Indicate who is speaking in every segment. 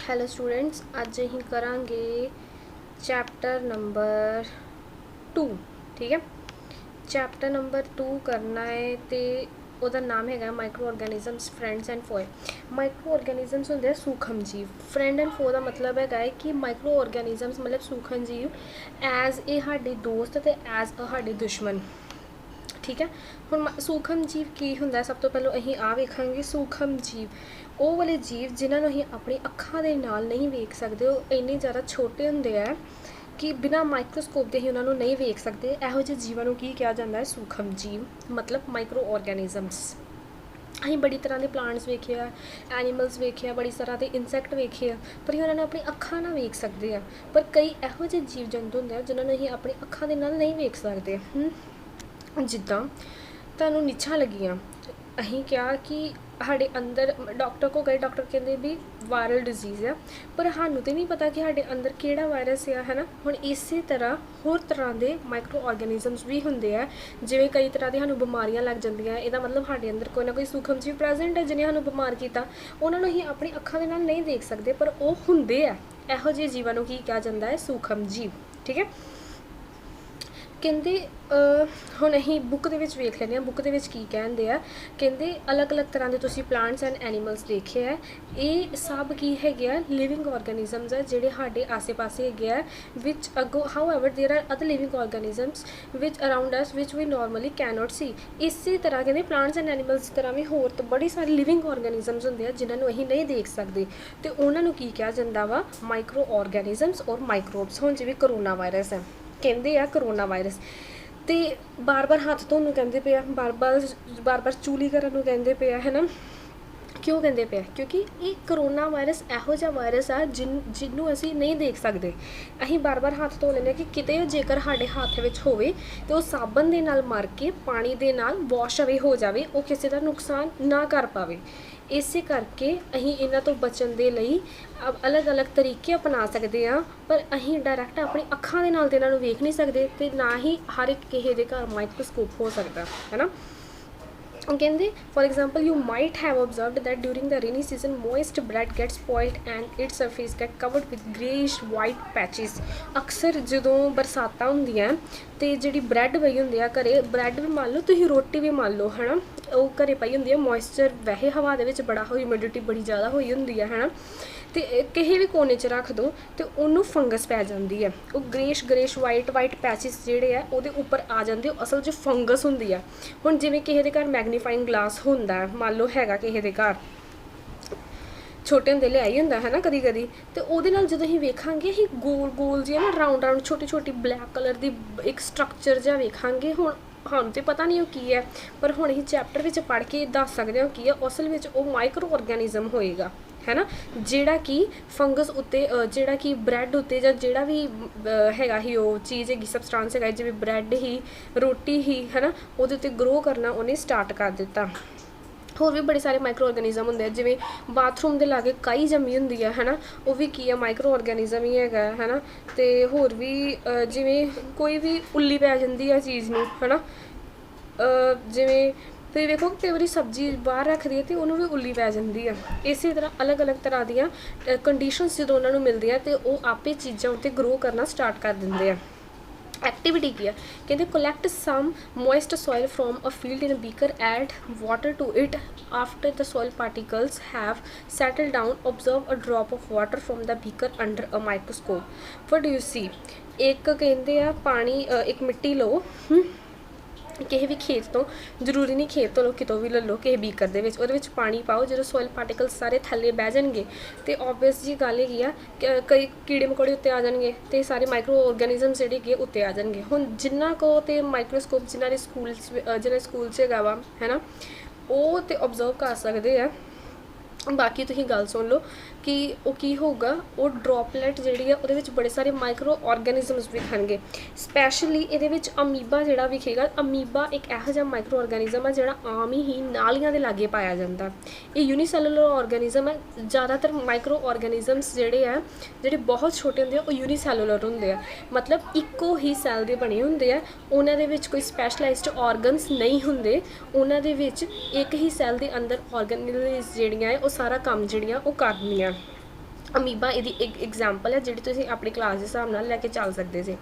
Speaker 1: Hello students, अज अं करांगे chapter number 2। ठीक है, चैप्टर नंबर 2 करना है तो ਉਹਦਾ नाम है micro organisms friends and foe. Micro organisms होंगे सूखम जीव। फ्रेंड एंड फो का मतलब है कि माइक्रो ऑर्गेनिजम्स मतलब सूखम जीव एज ए साडे दोस्त ते एज अ साडे दुश्मन। ठीक है, हुण सूखम जीव की हुंदा, सब तो पहले असीं आ वेखांगे सूखम जीव ਉਹ वाले जीव जिन्होंने असीं अपनी अखां दे नाल नहीं वेख सकते, वो इन्ने ज़्यादा छोटे हुंदे आ कि बिना माइक्रोस्कोप के ही उन्होंने नहीं वेख सकते। इहो जिहे जीवां नूं की कहा जाता है सूखम जीव, मतलब माइक्रो ऑर्गेनिजम्स। असीं बड़ी तरह के प्लांट्स वेखे आ, एनीमल्स वेखे आ, बड़ी तरह के इंसैक्ट वेखे आ, पर उन्होंने अपनी अखां नाल वेख सकते हैं। पर कई इहो जिहे जीव जंतु हुंदे आ जिन्होंने असीं अपनी अखां दे नाल नहीं वेख सकते। जिद्दां तुहानूं निछां लगियां, असीं कहा कि साढ़े अंदर डॉक्टर को गए, डॉक्टर कहते भी वायरल डिजीज़ है, पर सानूं तो नहीं पता कि साढ़े अंदर किहड़ा वायरस है ना। हुण इसे तरह होर तरह के माइक्रो ऑर्गेनिजम्स भी होंदे आ, जिवें कई तरह की सानूं बीमारियां लग जांदियां। इहदा मतलब साढ़े अंदर कोई ना कोई सूखम जीव प्रेजेंट है जिन्हें सानूं बीमार किया। उन्होंने असीं अपनी अखां दे नाल नहीं देख सकते, पर वो हुंदे आ। इहो जिहे जीवां नूं की कहा जाता है सूखम जीव। ठीक है, कहते हुण असीं बुक दे विच वेख लैंदे, बुक दे विच की कहंदे आ, कहंदे अलग अलग तरह के तुसीं प्लांट्स एंड एनीमल्स देखे है। ये सब की हैगे आ लिविंग ऑर्गेनिजम्स है जिहड़े साडे आसे पासे हैगे आ, विच अगो however there are other living organisms which around us which we normally cannot see. इसी तरह कहते प्लांट्स एंड एनीमल्स तरह भी होर तो बड़ी सारी लिविंग ऑर्गेनिजम्स होंदे आ जिन्होंने असीं नहीं देख सकते, तो उन्होंने की कहा जाता वा माइक्रो ऑर्गेनिजम्स और माइक्रोब्स। हुण जिवें करोना वायरस है, कहते आ करोना वायरस, तो बार बार हाथ धोने कहते पे, बार बार चूली करन कहते पे है ना। क्यों कहते पे? क्योंकि ये करोना वायरस इहो जिहा वायरस आ जिन्हों असीं नहीं देख सकते। असीं बार बार हाथ धो लेंगे कि किते जेकर साडे हाथ विच होवे तो वो साबन दे नाल मर के पानी दे नाल वॉश अवे हो जाए, वो किसी का नुकसान ना कर पावे। इसे करके असीं इन्हां तो बचन दे लई अब अलग अलग तरीके अपना सकते हैं, पर असीं डायरैक्ट अपनी अखां दे नाल ते इन्हां नूं वेख नहीं सकते, तो ना ही हर एक किसी दे घर माइक्रोस्कोप हो सकता है ना। कहते for example you might have observed that during the rainy season moist bread gate spoiled and its surface get covered with greyish white patches. अक्सर जदों बरसातां होंदियां तो जी ब्रैड पई होंदी आ घरे, ब्रैड भी मान लो तुसीं रोटी भी मान लो है ना, वो घरे पई होंदी है, मॉइस्चर वैसे हवा दे विच बड़ा ह्यूमिडिटी बड़ी ज़्यादा होई होंदी है ना, तो किसी भी कोने च रख दो तो उन्होंने फंगस पै जाती है। वो ग्रेश वाइट पैचिस जोड़े है वो उपर आ जाते, असल च फंगस होंदी है। हुण जिवें किसी के घर मैगनीफाइंग ग्लास होंदा है, मान लो हैगा किसी के घर, छोटे होंदे लियाई होंदा है ना कदी कदी, तो वो जो असीं वेखांगे असीं गोल गोल जी ना राउंड छोटी छोटी ब्लैक कलर की एक स्ट्रक्चर जिहा वेखांगे। हुण हम तो पता नहीं वो की है, पर हुण असीं चैप्टर विच पढ़ के दस सकते हो की है। असल में वो माइक्रो ऑर्गेनिजम होएगा है ना, जिहड़ा कि फंगस उत्ते जिहड़ा कि ब्रैड उत्ते जां जिहड़ा भी हैगा ही वो चीज़ हैगी सबसटांस हैगा, जिवें ब्रैड ही रोटी ही है ना, उहदे उत्ते ग्रो करना उन्हें स्टार्ट कर दिता। होर भी बड़े सारे माइक्रो ऑर्गेनिजम होंगे, जिवें बाथरूम के लागे काई जमी होंदी है ना, वो भी की है माइक्रो ऑर्गेनिजम ही है ना। तो होर भी जिवें कोई भी उल्ली पै जाती है चीज़ नूं है ना, जिवें तो देखो कई बार सब्जी बाहर रख दी तो उन्होंने भी उल्ली पै जाती है। इसी तरह अलग अलग तरह दियाँ कंडीशनस जो उन्होंने मिलती है तो वो आपे चीज़ां उत्ते ग्रो करना स्टार्ट कर देंगे हैं। एक्टिविटी की है, कहते collect some moist soil from a field in a beaker, add water to it after the soil particles have settle down, observe a drop of water from the beaker under a microscope. What do you see? एक कहते हैं पानी एक मिट्टी लो किसी भी खेत तो, जरूरी नहीं खेत तो लो कितों भी ले लो, किसी बीकर दे विच, उहदे विच पानी पाओ, जो सॉइल पार्टिकल्स सारे थल्ले बह जाएंगे तो ऑबवियस जी गल हैगी आ कई कीड़े मकोड़े उत्ते आ जाएंगे, तो सारे माइक्रो ऑर्गेनिजम्स जिहड़े उत्ते आ जाएंगे। हुण जिन्ना को तो माइक्रोस्कोप जिन्हां दे स्कूल च हैगा वा है ना, वो तो ऑब्जर्व कर सकते हैं। बाकी तुसीं गल सुन लो कि वो की होगा, वो ड्रॉपलेट जिहड़ी है उहदे विच बड़े सारे माइक्रो ऑर्गेनिजम्स विखणगे। स्पैशली इहदे विच अमीबा जिहड़ा विखेगा। अमीबा एक इहो जिहा माइक्रो ऑर्गेनिजम है जिहड़ा आम ही नालियां दे लागे पाया जाता। ये यूनीसैलुलर ऑर्गेनिजम है। ज़्यादातर माइक्रो ऑर्गेनिजम्स जिहड़े है जिहड़े बहुत छोटे होंदे वो यूनीसैलुलर होंदे आ, मतलब इक्को ही सैल दे बने होंदे आ, उन्हां दे विच कोई स्पैशलाइज्ड ऑर्गनस नहीं होंदे, उन्हां दे विच एक ही सैल दे अंदर ऑर्गेनल्स जिहड़ियां है वो सारा काम जिहड़ियां वो करदियां। ਅਮੀਬਾ ਇਹਦੀ ਇੱਕ ਐਗਜ਼ਾਮਪਲ ਹੈ ਜਿਹੜੀ ਤੁਸੀਂ ਆਪਣੀ ਕਲਾਸ ਦੇ ਹਿਸਾਬ ਨਾਲ ਲੈ ਕੇ ਚੱਲ ਸਕਦੇ ਸੀ।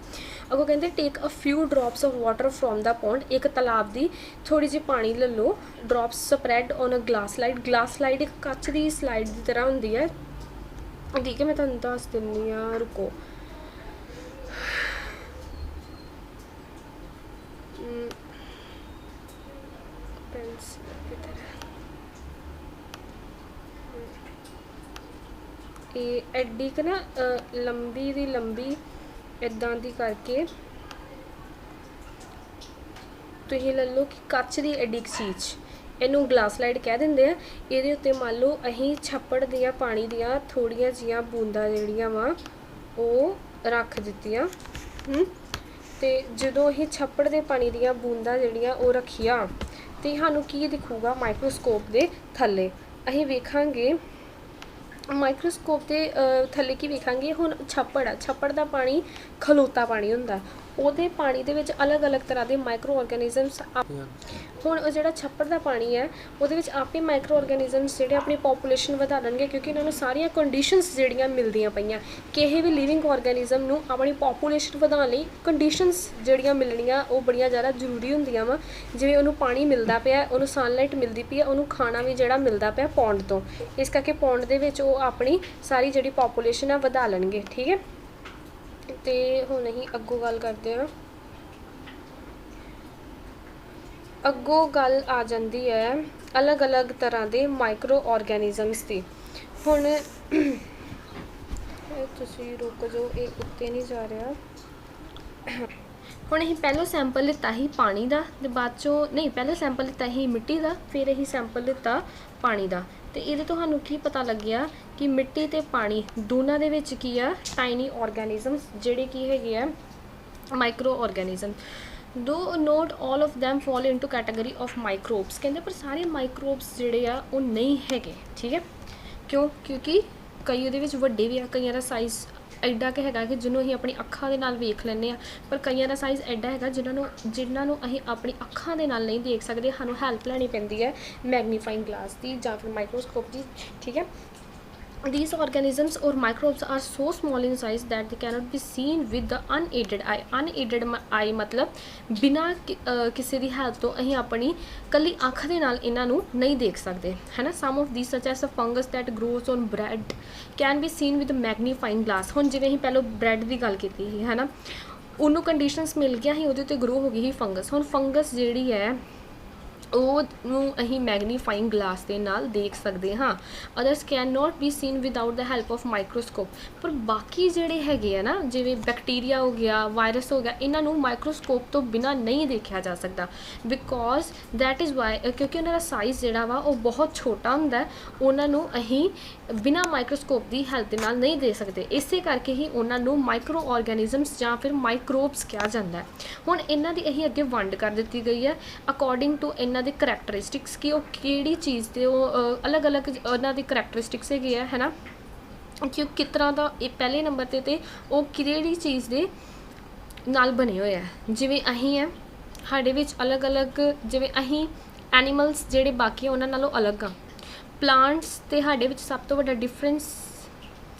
Speaker 1: ਅੱਗੋਂ ਕਹਿੰਦੇ take a few drops of water from the pond, ਇੱਕ ਤਾਲਾਬ ਦੀ ਥੋੜ੍ਹੀ ਜਿਹੀ ਪਾਣੀ ਲੈ ਲਓ, drops spread on a glass slide. Glass slide ਇੱਕ ਕੱਚ ਦੀ ਸਲਾਈਡ ਦੀ ਤਰ੍ਹਾਂ ਹੁੰਦੀ ਹੈ, ਠੀਕ ਹੈ, ਮੈਂ ਤੁਹਾਨੂੰ ਦੱਸ ਦਿੰਦੀ ਹਾਂ, ਰੁਕੋ। ਇਹ ਐਡੀ ਕੁ ਨਾ ਲੰਬੀ ਦੀ ਲੰਬੀ ਇੱਦਾਂ ਦੀ ਕਰਕੇ ਤੁਸੀਂ ਲੈ ਲਓ ਕਿ ਕੱਚ ਦੀ ਐਡੀ ਕੁ ਚੀਜ਼, ਇਹਨੂੰ ਗਲਾਸ ਲਾਈਡ ਕਹਿ ਦਿੰਦੇ ਆ। ਇਹਦੇ ਉੱਤੇ ਮੰਨ ਲਓ ਅਸੀਂ ਛੱਪੜ ਦੀਆਂ ਪਾਣੀ ਦੀਆਂ ਥੋੜ੍ਹੀਆਂ ਜਿਹੀਆਂ ਬੂੰਦਾਂ ਜਿਹੜੀਆਂ ਵਾ ਉਹ ਰੱਖ ਦਿੱਤੀਆਂ, ਅਤੇ ਜਦੋਂ ਅਸੀਂ ਛੱਪੜ ਦੇ ਪਾਣੀ ਦੀਆਂ ਬੂੰਦਾਂ ਜਿਹੜੀਆਂ ਉਹ ਰੱਖੀਆਂ ਅਤੇ ਸਾਨੂੰ ਕੀ ਦਿਖੂਗਾ ਮਾਈਕਰੋਸਕੋਪ ਦੇ ਥੱਲੇ, ਅਸੀਂ ਵੇਖਾਂਗੇ ਮਾਈਕਰੋਸਕੋਪ ਦੇ ਥੱਲੇ ਕੀ ਵੇਖਾਂਗੇ। ਹੁਣ ਛੱਪੜ ਆ, ਛੱਪੜ ਦਾ ਪਾਣੀ ਖਲੋਤਾ ਪਾਣੀ ਹੁੰਦਾ, ਉਹਦੇ ਪਾਣੀ ਦੇ ਵਿੱਚ ਅਲੱਗ-ਅਲੱਗ ਤਰ੍ਹਾਂ ਦੇ ਮਾਈਕਰੋ ਆਰਗੈਨਿਜ਼ਮਸ। ਹੁਣ ਉਹ ਜਿਹੜਾ ਛੱਪੜ ਦਾ ਪਾਣੀ ਹੈ ਉਹਦੇ ਵਿੱਚ ਆਪੇ ਮਾਈਕਰੋ ਆਰਗੈਨਿਜ਼ਮਸ ਜਿਹੜੇ ਆਪਣੀ ਪੋਪੂਲੇਸ਼ਨ ਵਧਾ ਦੇਣਗੇ, ਕਿਉਂਕਿ ਇਹਨਾਂ ਨੂੰ ਸਾਰੀਆਂ ਕੰਡੀਸ਼ਨਸ ਜਿਹੜੀਆਂ ਮਿਲਦੀਆਂ ਪਈਆਂ। ਕਿਸੇ ਵੀ ਲਿਵਿੰਗ ਆਰਗੈਨਿਜ਼ਮ ਨੂੰ ਆਪਣੀ ਪੋਪੂਲੇਸ਼ਨ ਵਧਾਉਣ ਲਈ ਕੰਡੀਸ਼ਨਸ ਜਿਹੜੀਆਂ ਮਿਲਣੀਆਂ ਉਹ ਬੜੀਆਂ ਜ਼ਿਆਦਾ ਜ਼ਰੂਰੀ ਹੁੰਦੀਆਂ ਵਾ। ਜਿਵੇਂ ਉਹਨੂੰ ਪਾਣੀ ਮਿਲਦਾ ਪਿਆ, ਉਹਨੂੰ ਸਨਲਾਈਟ ਮਿਲਦੀ ਪਈ ਹੈ, ਉਹਨੂੰ ਖਾਣਾ ਵੀ ਜਿਹੜਾ ਮਿਲਦਾ ਪਿਆ ਪੌਂਡ ਤੋਂ, ਇਸ ਕਰਕੇ ਪੌਂਡ ਦੇ ਵਿੱਚ ਉਹ ਆਪਣੀ ਸਾਰੀ ਜਿਹੜੀ ਪੋਪੂਲੇਸ਼ਨ ਆ ਵਧਾ ਲੈਣਗੇ, ਠੀਕ ਹੈ। ਅਤੇ ਹੁਣ ਅਸੀਂ ਅੱਗੋਂ ਗੱਲ ਕਰਦੇ ਹਾਂ। ਅੱਗੋਂ ਗੱਲ ਆ ਜਾਂਦੀ ਹੈ ਅਲੱਗ-ਅਲੱਗ ਤਰ੍ਹਾਂ ਦੇ ਮਾਈਕਰੋ ਆਰਗੈਨਿਜ਼ਮਸ ਦੀ। ਹੁਣ ਤੁਸੀਂ ਰੁਕ ਜਾਓ, ਇਹ ਉੱਤੇ ਨਹੀਂ ਜਾ ਰਿਹਾ। ਹੁਣ ਅਸੀਂ ਪਹਿਲਾਂ ਸੈਂਪਲ ਲਿੱਤਾ ਸੀ ਪਾਣੀ ਦਾ, ਅਤੇ ਬਾਅਦ 'ਚੋਂ ਨਹੀਂ, ਪਹਿਲਾਂ ਸੈਂਪਲ ਲਿੱਤਾ ਸੀ ਮਿੱਟੀ ਦਾ, ਫਿਰ ਅਸੀਂ ਸੈਂਪਲ ਲਿੱਤਾ ਪਾਣੀ ਦਾ। ਅਤੇ ਇਹਦੇ ਤੁਹਾਨੂੰ ਕੀ ਪਤਾ ਲੱਗਿਆ ਕਿ ਮਿੱਟੀ ਅਤੇ ਪਾਣੀ ਦੋਨਾਂ ਦੇ ਵਿੱਚ ਕੀ ਆ, ਟਾਈਨੀ ਆਰਗੈਨਿਜ਼ਮਸ ਜਿਹੜੇ ਕੀ ਹੈਗੇ ਆ micro organism. Do not all of them fall into category of microbes, ਕਹਿੰਦੇ ਪਰ ਸਾਰੇ ਮਾਈਕਰੋਬਸ ਜਿਹੜੇ ਆ ਉਹ ਨਹੀਂ ਹੈਗੇ, ਠੀਕ ਹੈ। ਕਿਉਂਕਿ ਕਈ ਉਹਦੇ ਵਿੱਚ ਵੱਡੇ ਵੀ ਆ, ਕਈਆਂ ਦਾ ਸਾਈਜ਼ ਐਡਾ ਕੁ ਹੈਗਾ ਕਿ ਜਿਹਨੂੰ ਅਸੀਂ ਆਪਣੀ ਅੱਖਾਂ ਦੇ ਨਾਲ ਵੇਖ ਲੈਂਦੇ ਹਾਂ, ਪਰ ਕਈਆਂ ਦਾ ਸਾਈਜ਼ ਐਡਾ ਹੈਗਾ ਜਿਨ੍ਹਾਂ ਨੂੰ ਅਸੀਂ ਆਪਣੀ ਅੱਖਾਂ ਦੇ ਨਾਲ ਨਹੀਂ ਦੇਖ ਸਕਦੇ, ਸਾਨੂੰ ਹੈਲਪ ਲੈਣੀ ਪੈਂਦੀ ਹੈ ਮੈਗਨੀਫਾਈਂਗ ਗਲਾਸ ਦੀ ਜਾਂ ਫਿਰ ਮਾਈਕਰੋਸਕੋਪ ਦੀ, ਠੀਕ ਹੈ। These organisms or microbes are so small in size that they cannot be seen with the unaided eye. Unaided eye मतलब बिना किसी ਦੀ ਹੈਲਪ ਤੋਂ ਅਸੀਂ ਆਪਣੀ ਕੱਲੀ ਅੱਖ ਦੇ ਨਾਲ ਇਹਨਾਂ ਨੂੰ ਨਹੀਂ ਦੇਖ ਸਕਦੇ, ਹੈ ਨਾ। Some of these such as a fungus that grows on bread can be seen with a magnifying glass. ਹੁਣ ਜਿਵੇਂ ਅਸੀਂ ਪਹਿਲਾਂ ਬ੍ਰੈਡ ਦੀ ਗੱਲ ਕੀਤੀ ਸੀ, ਹੈ ਨਾ, ਉਹਨੂੰ ਕੰਡੀਸ਼ਨਸ ਮਿਲ ਗਿਆ ਸੀ, ਉਹਦੇ ਉੱਤੇ ਗਰੋ ਹੋ ਗਈ ਸੀ ਫੰਗਸ। ਹੁਣ ਫੰਗਸ ਜਿਹੜੀ ਹੈ ਉਹਨੂੰ ਅਸੀਂ ਮੈਗਨੀਫਾਈਂਗ ਗਲਾਸ ਦੇ ਨਾਲ ਦੇਖ ਸਕਦੇ ਹਾਂ। Others can note B scene without the help of microscope. ਪਰ ਬਾਕੀ ਜਿਹੜੇ ਹੈਗੇ ਆ ਨਾ, ਜਿਵੇਂ ਬੈਕਟੀਰੀਆ ਹੋ ਗਿਆ, ਵਾਇਰਸ ਹੋ ਗਿਆ, ਇਹਨਾਂ ਨੂੰ ਮਾਈਕਰੋਸਕੋਪ ਤੋਂ ਬਿਨਾਂ ਨਹੀਂ ਦੇਖਿਆ ਜਾ ਸਕਦਾ, ਬਿਕੋਜ਼ ਦੈਟ ਇਜ਼ ਵਾਈ, ਕਿਉਂਕਿ ਉਹਨਾਂ ਦਾ ਸਾਈਜ਼ ਜਿਹੜਾ ਵਾ ਉਹ ਬਹੁਤ ਛੋਟਾ ਹੁੰਦਾ, ਉਹਨਾਂ ਨੂੰ ਅਸੀਂ ਬਿਨਾਂ ਮਾਈਕਰੋਸਕੋਪ ਦੀ ਹੈਲਪ ਦੇ ਨਾਲ ਨਹੀਂ ਦੇ ਸਕਦੇ। ਇਸੇ ਕਰਕੇ ਹੀ ਉਹਨਾਂ ਨੂੰ ਮਾਈਕਰੋ ਆਰਗੈਨਿਜ਼ਮਸ ਜਾਂ ਫਿਰ ਮਾਈਕਰੋਬਸ ਕਿਹਾ ਜਾਂਦਾ ਹੈ। ਹੁਣ ਇਹਨਾਂ ਦੀ ਅਸੀਂ ਅੱਗੇ ਵੰਡ ਕਰ ਦਿੱਤੀ ਗਈ ਹੈ ਅਕੋਰਡਿੰਗ ਟੂ ਇਹਨਾਂ ਦੇ ਕਰੈਕਟਰਿਸਟਿਕਸ, ਕਿ ਉਹ ਕਿਹੜੀ ਚੀਜ਼ ਦੇ ਉਹ ਅਲੱਗ-ਅਲੱਗ ਉਹਨਾਂ ਦੀ ਕਰੈਕਟਰਿਸਟਿਕਸ ਹੈਗੇ ਆ, ਹੈ ਨਾ, ਕਿ ਉਹ ਕਿਸ ਤਰ੍ਹਾਂ ਦਾ, ਇਹ ਪਹਿਲੇ ਨੰਬਰ 'ਤੇ ਉਹ ਕਿਹੜੀ ਚੀਜ਼ ਦੇ ਨਾਲ ਬਣੇ ਹੋਏ ਆ। ਜਿਵੇਂ ਅਸੀਂ ਹੈ, ਸਾਡੇ ਵਿੱਚ ਅਲੱਗ-ਅਲੱਗ, ਜਿਵੇਂ ਅਸੀਂ ਐਨੀਮਲਸ ਜਿਹੜੇ ਬਾਕੀ ਉਹਨਾਂ ਨਾਲੋਂ ਅਲੱਗ ਆ। ਪਲਾਂਟਸ ਅਤੇ ਸਾਡੇ ਵਿੱਚ ਸਭ ਤੋਂ ਵੱਡਾ ਡਿਫਰੈਂਸ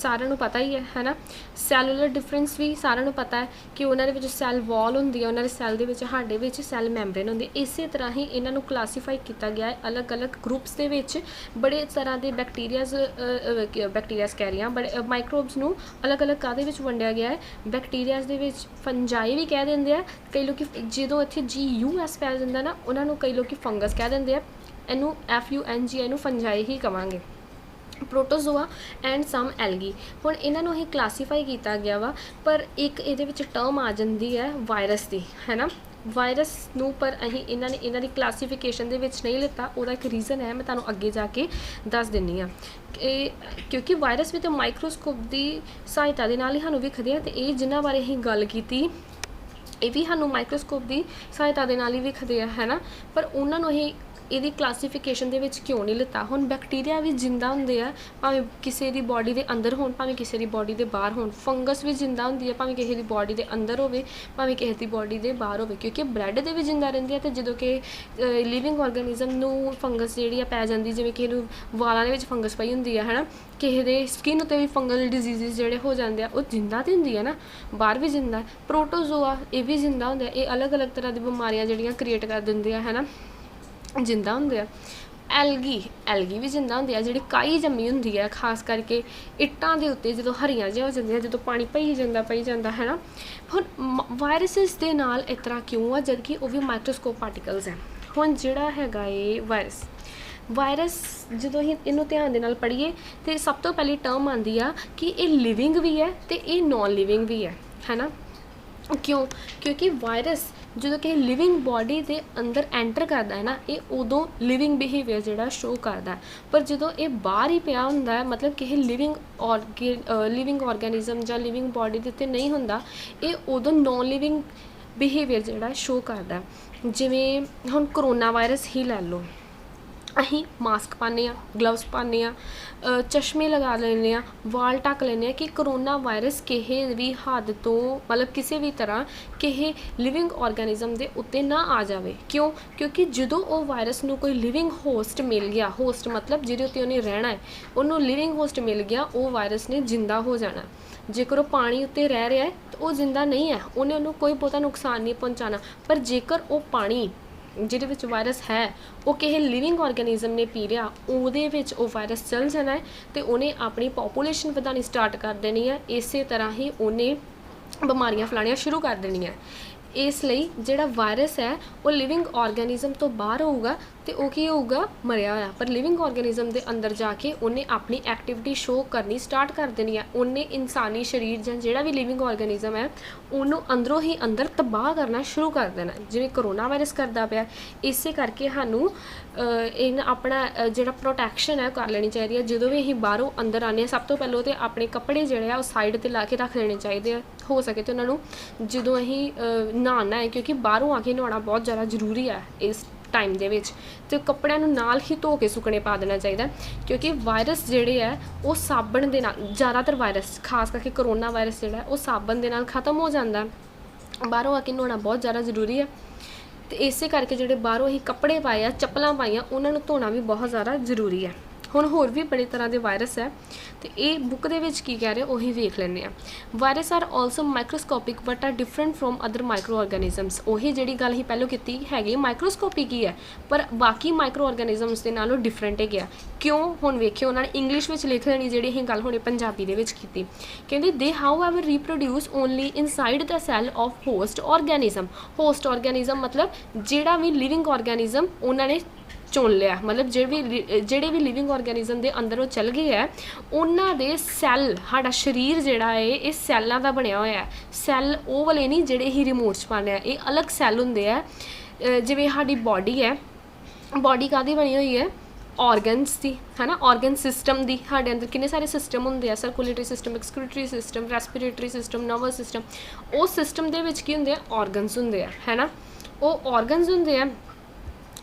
Speaker 1: ਸਾਰਿਆਂ ਨੂੰ ਪਤਾ ਹੀ ਹੈ ਨਾ। ਸੈਲੂਲਰ ਡਿਫਰੈਂਸ ਵੀ ਸਾਰਿਆਂ ਨੂੰ ਪਤਾ ਹੈ ਕਿ ਉਹਨਾਂ ਦੇ ਵਿੱਚ ਸੈੱਲ ਵਾਲ ਹੁੰਦੀ ਹੈ, ਉਹਨਾਂ ਦੇ ਸੈੱਲ ਦੇ ਵਿੱਚ, ਸਾਡੇ ਵਿੱਚ ਸੈੱਲ ਮੈਂਬਰੇਨ ਹੁੰਦੀ। ਇਸੇ ਤਰ੍ਹਾਂ ਹੀ ਇਹਨਾਂ ਨੂੰ ਕਲਾਸੀਫਾਈ ਕੀਤਾ ਗਿਆ ਹੈ ਅਲੱਗ-ਅਲੱਗ ਗਰੁੱਪਸ ਦੇ ਵਿੱਚ। ਬੜੇ ਤਰ੍ਹਾਂ ਦੇ ਬੈਕਟੀਰੀਆਜ਼ ਕਹਿ ਰਹੀ ਹਾਂ, ਬੜੇ ਮਾਈਕਰੋਬਸ ਨੂੰ ਅਲੱਗ-ਅਲੱਗ ਕਾਹਦੇ ਵਿੱਚ ਵੰਡਿਆ ਗਿਆ ਹੈ। ਬੈਕਟੀਰੀਆਜ਼ ਦੇ ਵਿੱਚ ਫੰਜਾਈ ਵੀ ਕਹਿ ਦਿੰਦੇ ਆ ਕਈ ਲੋਕ, ਜਦੋਂ ਇੱਥੇ GUS ਪੈ ਜਾਂਦਾ ਨਾ, ਉਹਨਾਂ ਨੂੰ ਕਈ ਲੋਕ ਫੰਗਸ ਕਹਿ ਦਿੰਦੇ ਆ। ਇਹਨੂੰ FUNG, ਇਹਨੂੰ ਫੰਜਾਈ ਹੀ ਕਵਾਂਗੇ। Protozoa and sum algae. ਹੁਣ ਇਹਨਾਂ ਨੂੰ ਅਸੀਂ ਕਲਾਸੀਫਾਈ ਕੀਤਾ ਗਿਆ ਵਾ, ਪਰ ਇੱਕ ਇਹਦੇ ਵਿੱਚ ਟਰਮ ਆ ਜਾਂਦੀ ਹੈ ਵਾਇਰਸ ਦੀ, ਹੈ ਨਾ। ਵਾਇਰਸ ਨੂੰ ਪਰ ਅਸੀਂ ਇਹਨਾਂ ਦੀ ਕਲਾਸੀਫਿਕੇਸ਼ਨ ਦੇ ਵਿੱਚ ਨਹੀਂ ਲਿੱਤਾ। ਉਹਦਾ ਇੱਕ ਰੀਜ਼ਨ ਹੈ, ਮੈਂ ਤੁਹਾਨੂੰ ਅੱਗੇ ਜਾ ਕੇ ਦੱਸ ਦਿੰਦੀ ਹਾਂ। ਕਿਉਂਕਿ ਵਾਇਰਸ ਵੀ ਤਾਂ ਮਾਈਕਰੋਸਕੋਪ ਦੀ ਸਹਾਇਤਾ ਦੇ ਨਾਲ ਹੀ ਸਾਨੂੰ ਵਿਖਦੇ ਆ, ਅਤੇ ਇਹ ਜਿਨ੍ਹਾਂ ਬਾਰੇ ਅਸੀਂ ਗੱਲ ਕੀਤੀ ਇਹ ਵੀ ਸਾਨੂੰ ਮਾਈਕਰੋਸਕੋਪ ਦੀ ਸਹਾਇਤਾ ਦੇ ਨਾਲ ਹੀ ਵਿਖਦੇ ਆ, ਹੈ ਨਾ। ਪਰ ਉਹਨਾਂ ਨੂੰ ਅਸੀਂ ਇਹਦੀ ਕਲਾਸੀਫਿਕੇਸ਼ਨ ਦੇ ਵਿੱਚ ਕਿਉਂ ਨਹੀਂ ਲਿੱਤਾ। ਹੁਣ ਬੈਕਟੀਰੀਆ ਵੀ ਜਿੰਦਾ ਹੁੰਦੇ ਆ, ਭਾਵੇਂ ਕਿਸੇ ਦੀ ਬੋਡੀ ਦੇ ਅੰਦਰ ਹੋਣ, ਭਾਵੇਂ ਕਿਸੇ ਦੀ ਬੋਡੀ ਦੇ ਬਾਹਰ ਹੋਣ। ਫੰਗਸ ਵੀ ਜਿੰਦਾ ਹੁੰਦੀ ਹੈ, ਭਾਵੇਂ ਕਿਸੇ ਦੀ ਬੋਡੀ ਦੇ ਅੰਦਰ ਹੋਵੇ, ਭਾਵੇਂ ਕਿਸੇ ਦੀ ਬੋਡੀ ਦੇ ਬਾਹਰ ਹੋਵੇ, ਕਿਉਂਕਿ ਬ੍ਰੈਡ ਦੇ ਵੀ ਜਿੰਦਾ ਰਹਿੰਦੇ ਆ। ਅਤੇ ਜਦੋਂ ਕਿ ਲਿਵਿੰਗ ਔਰਗੈਨਿਜ਼ਮ ਨੂੰ ਫੰਗਸ ਜਿਹੜੀ ਆ ਪੈ ਜਾਂਦੀ, ਜਿਵੇਂ ਕਿਸੇ ਨੂੰ ਵਾਲਾਂ ਦੇ ਵਿੱਚ ਫੰਗਸ ਪਈ ਹੁੰਦੀ ਆ ਹੈ ਨਾ, ਕਿਸੇ ਦੇ ਸਕਿਨ ਉੱਤੇ ਵੀ ਫੰਗਲ ਡਿਜ਼ੀਜ਼ਿਸ ਜਿਹੜੇ ਹੋ ਜਾਂਦੇ ਆ, ਉਹ ਜਿੰਦਾ ਤਾਂ ਹੁੰਦੀ ਹੈ ਨਾ, ਬਾਹਰ ਵੀ ਜਿੰਦਾ। ਪ੍ਰੋਟੋਜ਼ੋਆ ਇਹ ਵੀ ਜਿੰਦਾ ਹੁੰਦੇ ਆ, ਇਹ ਅਲੱਗ-ਅਲੱਗ ਤਰ੍ਹਾਂ ਦੀ ਬਿਮਾਰੀਆਂ ਜਿਹੜੀਆਂ ਕ੍ਰੀਏਟ ਕਰ ਦਿੰਦੇ ਆ ਹੈ ਨਾ, ਜਿੰਦਾ ਹੁੰਦੇ ਆ। ਐਲਗੀ ਵੀ ਜਿੰਦਾ ਹੁੰਦੀ ਆ, ਜਿਹੜੀ ਕਾਈ ਜੰਮੀ ਹੁੰਦੀ ਹੈ ਖਾਸ ਕਰਕੇ ਇੱਟਾਂ ਦੇ ਉੱਤੇ, ਜਦੋਂ ਹਰੀਆਂ ਜਿਹੀਆਂ ਹੋ ਜਾਂਦੀਆਂ, ਜਦੋਂ ਪਾਣੀ ਪਈ ਜਾਂਦਾ ਹੈ ਨਾ। ਹੁਣ ਵਾਇਰਸਿਸ ਦੇ ਨਾਲ ਇਸ ਤਰ੍ਹਾਂ ਕਿਉਂ ਆ, ਜਦ ਕਿ ਉਹ ਵੀ ਮਾਈਕਰੋਸਕੋਪ ਪਾਰਟੀਕਲਸ ਹੈ। ਹੁਣ ਜਿਹੜਾ ਹੈਗਾ ਇਹ ਵਾਇਰਸ ਜਦੋਂ ਅਸੀਂ ਇਹਨੂੰ ਧਿਆਨ ਦੇ ਨਾਲ ਪੜ੍ਹੀਏ ਤਾਂ ਸਭ ਤੋਂ ਪਹਿਲੀ ਟਰਮ ਆਉਂਦੀ ਆ ਕਿ ਇਹ ਲਿਵਿੰਗ ਵੀ ਹੈ ਅਤੇ ਇਹ ਨੋਨ ਲਿਵਿੰਗ ਵੀ ਹੈ ਨਾ। ਕਿਉਂ? ਕਿਉਂਕਿ ਵਾਇਰਸ ਜਦੋਂ ਕਿ ਲਿਵਿੰਗ ਬੋਡੀ ਦੇ ਅੰਦਰ ਐਂਟਰ ਕਰਦਾ ਹੈ ਨਾ, ਇਹ ਉਦੋਂ ਲਿਵਿੰਗ ਬਿਹੇਵੀਅਰ ਜਿਹੜਾ ਸ਼ੋਅ ਕਰਦਾ। ਪਰ ਜਦੋਂ ਇਹ ਬਾਹਰ ਹੀ ਪਿਆ ਹੁੰਦਾ, ਮਤਲਬ ਕਿ ਲਿਵਿੰਗ ਔਰਗੈਨਿਜ਼ਮ ਜਾਂ ਲਿਵਿੰਗ ਬੋਡੀ ਦੇ ਉੱਤੇ ਨਹੀਂ ਹੁੰਦਾ, ਇਹ ਉਦੋਂ ਨੋਨ ਲਿਵਿੰਗ ਬਿਹੇਵੀਅਰ ਜਿਹੜਾ ਸ਼ੋਅ ਕਰਦਾ। ਜਿਵੇਂ ਹੁਣ ਕਰੋਨਾ ਵਾਇਰਸ ਹੀ ਲੈ ਲਓ, ਅਸੀਂ ਮਾਸਕ ਪਾਉਂਦੇ ਹਾਂ, ਗਲਵਸ ਪਾਉਂਦੇ ਹਾਂ, ਚਸ਼ਮੇ ਲਗਾ ਲੈਂਦੇ ਹਾਂ, ਵਾਲ ਢੱਕ ਲੈਂਦੇ ਹਾਂ ਕਿ ਕਰੋਨਾ ਵਾਇਰਸ ਕਿਸੇ ਵੀ ਹੱਦ ਤੋਂ ਮਤਲਬ ਕਿਸੇ ਵੀ ਤਰ੍ਹਾਂ ਕਿਸੇ ਲਿਵਿੰਗ ਔਰਗੈਨਿਜ਼ਮ ਦੇ ਉੱਤੇ ਨਾ ਆ ਜਾਵੇ। ਕਿਉਂ? ਕਿਉਂਕਿ ਜਦੋਂ ਉਹ ਵਾਇਰਸ ਨੂੰ ਕੋਈ ਲਿਵਿੰਗ ਹੋਸਟ ਮਿਲ ਗਿਆ, ਹੋਸਟ ਮਤਲਬ ਜਿਹਦੇ ਉੱਤੇ ਉਹਨੇ ਰਹਿਣਾ ਹੈ, ਉਹਨੂੰ ਲਿਵਿੰਗ ਹੋਸਟ ਮਿਲ ਗਿਆ, ਉਹ ਵਾਇਰਸ ਨੇ ਜਿੰਦਾ ਹੋ ਜਾਣਾ। ਜੇਕਰ ਉਹ ਪਾਣੀ ਉੱਤੇ ਰਹਿ ਰਿਹਾ ਹੈ ਤਾਂ ਉਹ ਜਿੰਦਾ ਨਹੀਂ ਹੈ, ਉਹਨੂੰ ਕੋਈ ਬਹੁਤਾ ਨੁਕਸਾਨ ਨਹੀਂ ਪਹੁੰਚਾਉਣਾ। ਪਰ ਜੇਕਰ ਉਹ ਪਾਣੀ ਜਿਹਦੇ ਵਿੱਚ ਵਾਇਰਸ ਹੈ ਉਹ ਕਿਸੇ ਲਿਵਿੰਗ ਔਰਗੈਨਿਜ਼ਮ ਨੇ ਪੀ ਲਿਆ, ਉਹਦੇ ਵਿੱਚ ਉਹ ਵਾਇਰਸ ਚੱਲ ਜਾਣਾ ਹੈ ਅਤੇ ਉਹਨੇ ਆਪਣੀ ਪੋਪੂਲੇਸ਼ਨ ਵਧਾਉਣੀ ਸਟਾਰਟ ਕਰ ਦੇਣੀ ਹੈ। ਇਸੇ ਤਰ੍ਹਾਂ ਹੀ ਉਹਨੇ ਬਿਮਾਰੀਆਂ ਫੈਲਾਉਣੀਆਂ ਸ਼ੁਰੂ ਕਰ ਦੇਣੀਆਂ। ਇਸ ਲਈ ਜਿਹੜਾ ਵਾਇਰਸ ਹੈ ਉਹ ਲਿਵਿੰਗ ਔਰਗੈਨਿਜ਼ਮ ਤੋਂ ਬਾਹਰ ਹੋਊਗਾ ਅਤੇ ਉਹ ਕੀ ਹੋਊਗਾ, ਮਰਿਆ ਹੋਇਆ। ਪਰ ਲਿਵਿੰਗ ਔਰਗੈਨਿਜ਼ਮ ਦੇ ਅੰਦਰ ਜਾ ਕੇ ਉਹਨੇ ਆਪਣੀ ਐਕਟੀਵਿਟੀ ਸ਼ੋਅ ਕਰਨੀ ਸਟਾਰਟ ਕਰ ਦੇਣੀ ਹੈ। ਉਹਨੇ ਇਨਸਾਨੀ ਸਰੀਰ ਜਾਂ ਜਿਹੜਾ ਵੀ ਲਿਵਿੰਗ ਔਰਗੈਨਿਜ਼ਮ ਹੈ ਉਹਨੂੰ ਅੰਦਰੋਂ ਹੀ ਅੰਦਰ ਤਬਾਹ ਕਰਨਾ ਸ਼ੁਰੂ ਕਰ ਦੇਣਾ, ਜਿਵੇਂ ਕਰੋਨਾ ਵਾਇਰਸ ਕਰਦਾ ਪਿਆ। ਇਸੇ ਕਰਕੇ ਸਾਨੂੰ ਆਪਣਾ ਜਿਹੜਾ ਪ੍ਰੋਟੈਕਸ਼ਨ ਹੈ ਉਹ ਕਰ ਲੈਣੀ ਚਾਹੀਦੀ ਹੈ। ਜਦੋਂ ਵੀ ਅਸੀਂ ਬਾਹਰੋਂ ਅੰਦਰ ਆਉਂਦੇ ਹਾਂ, ਸਭ ਤੋਂ ਪਹਿਲਾਂ ਤਾਂ ਆਪਣੇ ਕੱਪੜੇ ਜਿਹੜੇ ਆ ਉਹ ਸਾਈਡ 'ਤੇ ਲਾ ਕੇ ਰੱਖ ਲੈਣੇ ਚਾਹੀਦੇ ਆ। ਹੋ ਸਕੇ ਤਾਂ ਉਹਨਾਂ ਨੂੰ ਜਦੋਂ ਅਸੀਂ ਨਹਾਉਣਾ ਹੈ, ਕਿਉਂਕਿ ਬਾਹਰੋਂ ਆ ਕੇ ਨਹਾਉਣਾ ਬਹੁਤ ਜ਼ਿਆਦਾ ਜ਼ਰੂਰੀ ਹੈ ਇਸ ਟਾਈਮ ਦੇ ਵਿੱਚ, ਅਤੇ ਕੱਪੜਿਆਂ ਨੂੰ ਨਾਲ ਹੀ ਧੋ ਕੇ ਸੁੱਕਣੇ ਪਾ ਦੇਣਾ ਚਾਹੀਦਾ। ਕਿਉਂਕਿ ਵਾਇਰਸ ਜਿਹੜੇ ਹੈ ਉਹ ਸਾਬਣ ਦੇ ਨਾਲ, ਜ਼ਿਆਦਾਤਰ ਵਾਇਰਸ ਖਾਸ ਕਰਕੇ ਕਰੋਨਾ ਵਾਇਰਸ ਜਿਹੜਾ ਉਹ ਸਾਬਣ ਦੇ ਨਾਲ ਖ਼ਤਮ ਹੋ ਜਾਂਦਾ। ਬਾਹਰੋਂ ਆ ਕੇ ਨਹਾਉਣਾ ਬਹੁਤ ਜ਼ਿਆਦਾ ਜ਼ਰੂਰੀ ਹੈ, ਅਤੇ ਇਸੇ ਕਰਕੇ ਜਿਹੜੇ ਬਾਹਰੋਂ ਹੀ ਕੱਪੜੇ ਪਾਏ ਆ, ਚੱਪਲਾਂ ਪਾਈਆਂ, ਉਹਨਾਂ ਨੂੰ ਧੋਣਾ ਵੀ ਬਹੁਤ ਜ਼ਿਆਦਾ ਜ਼ਰੂਰੀ ਹੈ। ਹੁਣ ਹੋਰ ਵੀ ਬੜੇ ਤਰ੍ਹਾਂ ਦੇ ਵਾਇਰਸ ਹੈ, ਅਤੇ ਇਹ ਬੁੱਕ ਦੇ ਵਿੱਚ ਕੀ ਕਹਿ ਰਹੇ ਉਹੀ ਵੇਖ ਲੈਂਦੇ ਹਾਂ। Virus are also microscopic but are different from other micro organisms. ਉਹੀ ਜਿਹੜੀ ਗੱਲ ਅਸੀਂ ਪਹਿਲਾਂ ਕੀਤੀ ਹੈਗੀ ਮਾਈਕਰੋਸਕੋਪਿਕ ਹੀ ਹੈ, ਪਰ ਬਾਕੀ ਮਾਈਕਰੋ ਔਰਗੈਨਿਜ਼ਮਸ ਦੇ ਨਾਲੋਂ ਡਿਫਰੈਂਟ ਹੈਗੇ ਆ। ਕਿਉਂ? ਹੁਣ ਵੇਖਿਓ, ਉਹਨਾਂ ਨੇ ਇੰਗਲਿਸ਼ ਵਿੱਚ ਲਿਖ ਲੈਣੀ ਜਿਹੜੀ ਅਸੀਂ ਗੱਲ ਹੁਣੇ ਪੰਜਾਬੀ ਦੇ ਵਿੱਚ ਕੀਤੀ। ਕਹਿੰਦੇ ਦੇ however reproduce only inside the cell of host organism. Host organism ਮਤਲਬ ਜਿਹੜਾ ਵੀ ਲਿਵਿੰਗ ਔਰਗੈਨਿਜ਼ਮ ਉਹਨਾਂ ਨੇ ਚੁਣ ਲਿਆ, ਮਤਲਬ ਜਿਹੜੇ ਵੀ ਲਿਵਿੰਗ ਔਰਗੈਨਿਜ਼ਮ ਦੇ ਅੰਦਰ ਉਹ ਚੱਲ ਗਏ ਹੈ, ਉਹਨਾਂ ਦੇ ਸੈੱਲ, ਸਾਡਾ ਸਰੀਰ ਜਿਹੜਾ ਹੈ ਇਹ ਸੈੱਲਾਂ ਦਾ ਬਣਿਆ ਹੋਇਆ ਹੈ। ਸੈੱਲ ਉਹ ਵਾਲੇ ਨਹੀਂ ਜਿਹੜੇ ਹੀ ਰਿਮੋਟ 'ਚ ਪਾਉਂਦੇ ਆ, ਇਹ ਅਲੱਗ ਸੈੱਲ ਹੁੰਦੇ ਆ। ਜਿਵੇਂ ਸਾਡੀ ਬੋਡੀ ਹੈ, ਬੋਡੀ ਕਾਹਦੀ ਬਣੀ ਹੋਈ ਹੈ, ਔਰਗਨਸ ਦੀ ਹੈ ਨਾ, ਔਰਗਨ ਸਿਸਟਮ ਦੀ। ਸਾਡੇ ਅੰਦਰ ਕਿੰਨੇ ਸਾਰੇ ਸਿਸਟਮ ਹੁੰਦੇ ਆ, circulatory system, excretory system, respiratory system, nervous system. ਉਹ ਸਿਸਟਮ ਦੇ ਵਿੱਚ ਕੀ ਹੁੰਦੇ ਆ, ਔਰਗਨਸ ਹੁੰਦੇ ਆ ਹੈ ਨਾ, ਉਹ ਔਰਗਨਸ ਹੁੰਦੇ ਆ।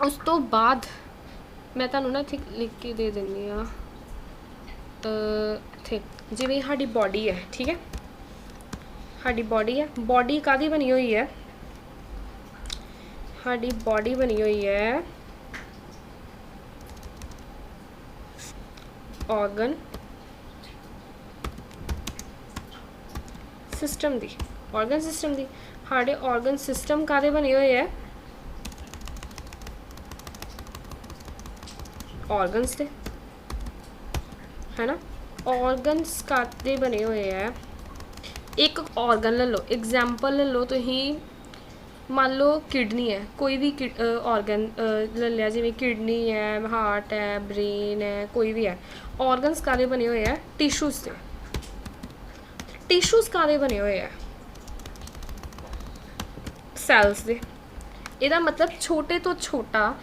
Speaker 1: ਉਸ ਤੋਂ ਬਾਅਦ ਮੈਂ ਤੁਹਾਨੂੰ ਨਾ ਇੱਥੇ ਲਿਖ ਕੇ ਦੇ ਦਿੰਦੀ ਹਾਂ, ਇੱਥੇ ਜਿਵੇਂ ਸਾਡੀ ਬੋਡੀ ਹੈ, ਠੀਕ ਹੈ, ਸਾਡੀ ਬੋਡੀ ਹੈ, ਬੋਡੀ ਕਾਹਦੀ ਬਣੀ ਹੋਈ ਹੈ, ਸਾਡੀ ਬੋਡੀ ਬਣੀ ਹੋਈ ਹੈ ਔਰਗਨ ਸਿਸਟਮ ਦੀ। ਔਰਗਨ ਸਿਸਟਮ ਦੀ ਸਾਡੇ ਔਰਗਨ ਸਿਸਟਮ ਕਾਹਦੇ ਬਣੇ ਹੋਏ ਹੈ, ਔਰਗਨਸ ਦੇ ਹੈ ਨਾ। ਔਰਗਨਸ ਕਾਹਦੇ ਬਣੇ ਹੋਏ ਹੈ, ਇੱਕ ਔਰਗਨ ਲੈ ਲਓ, ਐਗਜ਼ਾਮਪਲ ਲੈ ਲਓ ਤੁਸੀਂ, ਮੰਨ ਲਓ ਕਿਡਨੀ ਹੈ, ਕੋਈ ਵੀ ਔਰਗਨ ਲੈ ਲਿਆ, ਜਿਵੇਂ ਕਿਡਨੀ ਹੈ, ਹਾਰਟ ਹੈ, ਬ੍ਰੇਨ ਹੈ, ਕੋਈ ਵੀ ਹੈ। ਔਰਗਨਸ ਕਾਹਦੇ ਬਣੇ ਹੋਏ ਹੈ, ਟਿਸ਼ੂਜ਼ ਦੇ। ਟਿਸ਼ੂਜ਼ ਕਾਹਦੇ ਬਣੇ ਹੋਏ ਹੈ, ਸੈਲਸ ਦੇ। ਇਹਦਾ ਮਤਲਬ ਛੋਟੇ ਤੋਂ ਛੋਟਾ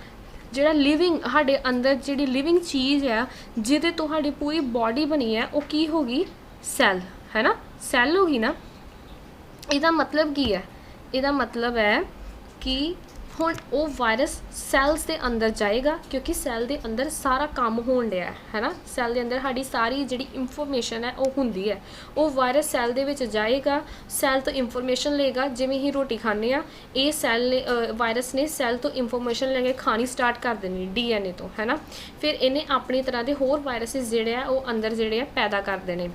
Speaker 1: ਜਿਹੜਾ ਲਿਵਿੰਗ ਸਾਡੇ ਅੰਦਰ ਜਿਹੜੀ ਲਿਵਿੰਗ ਚੀਜ਼ ਹੈ, ਜਿਹਦੇ ਤੋਂ ਸਾਡੀ ਪੂਰੀ ਬੋਡੀ ਬਣੀ ਹੈ, ਉਹ ਕੀ ਹੋ ਗਈ, ਸੈੱਲ ਹੈ ਨਾ, ਸੈੱਲ ਹੋ ਗਈ ਨਾ। ਇਹਦਾ ਮਤਲਬ ਕੀ ਹੈ, ਇਹਦਾ ਮਤਲਬ ਹੈ ਕਿ ਹੁਣ ਉਹ ਵਾਇਰਸ ਸੈਲਸ ਦੇ ਅੰਦਰ ਜਾਏਗਾ ਕਿਉਂਕਿ ਸੈੱਲ ਦੇ ਅੰਦਰ ਸਾਰਾ ਕੰਮ ਹੋਣ ਡਿਆ ਹੈ ਨਾ, ਸੈੱਲ ਦੇ ਅੰਦਰ ਸਾਡੀ ਸਾਰੀ ਜਿਹੜੀ ਇਨਫੋਰਮੇਸ਼ਨ ਹੈ ਉਹ ਹੁੰਦੀ ਹੈ। ਉਹ ਵਾਇਰਸ ਸੈੱਲ ਦੇ ਵਿੱਚ ਜਾਏਗਾ, ਸੈੱਲ ਤੋਂ ਇਨਫੋਰਮੇਸ਼ਨ ਲਏਗਾ। ਜਿਵੇਂ ਹੀ ਰੋਟੀ ਖਾਂਦੇ ਆ, ਇਹ ਸੈੱਲ ਨੇ ਵਾਇਰਸ ਨੇ ਸੈੱਲ ਤੋਂ ਇਨਫੋਰਮੇਸ਼ਨ ਲੈ ਕੇ ਖਾਣੀ ਸਟਾਰਟ ਕਰ ਦੇਣੀ DNA ਤੋਂ, ਹੈ ਨਾ। ਫਿਰ ਇਹਨੇ ਆਪਣੀ ਤਰ੍ਹਾਂ ਦੇ ਹੋਰ ਵਾਇਰਸਿਸ ਜਿਹੜੇ ਆ ਉਹ ਅੰਦਰ ਜਿਹੜੇ ਆ ਪੈਦਾ ਕਰ ਦੇਣੇ।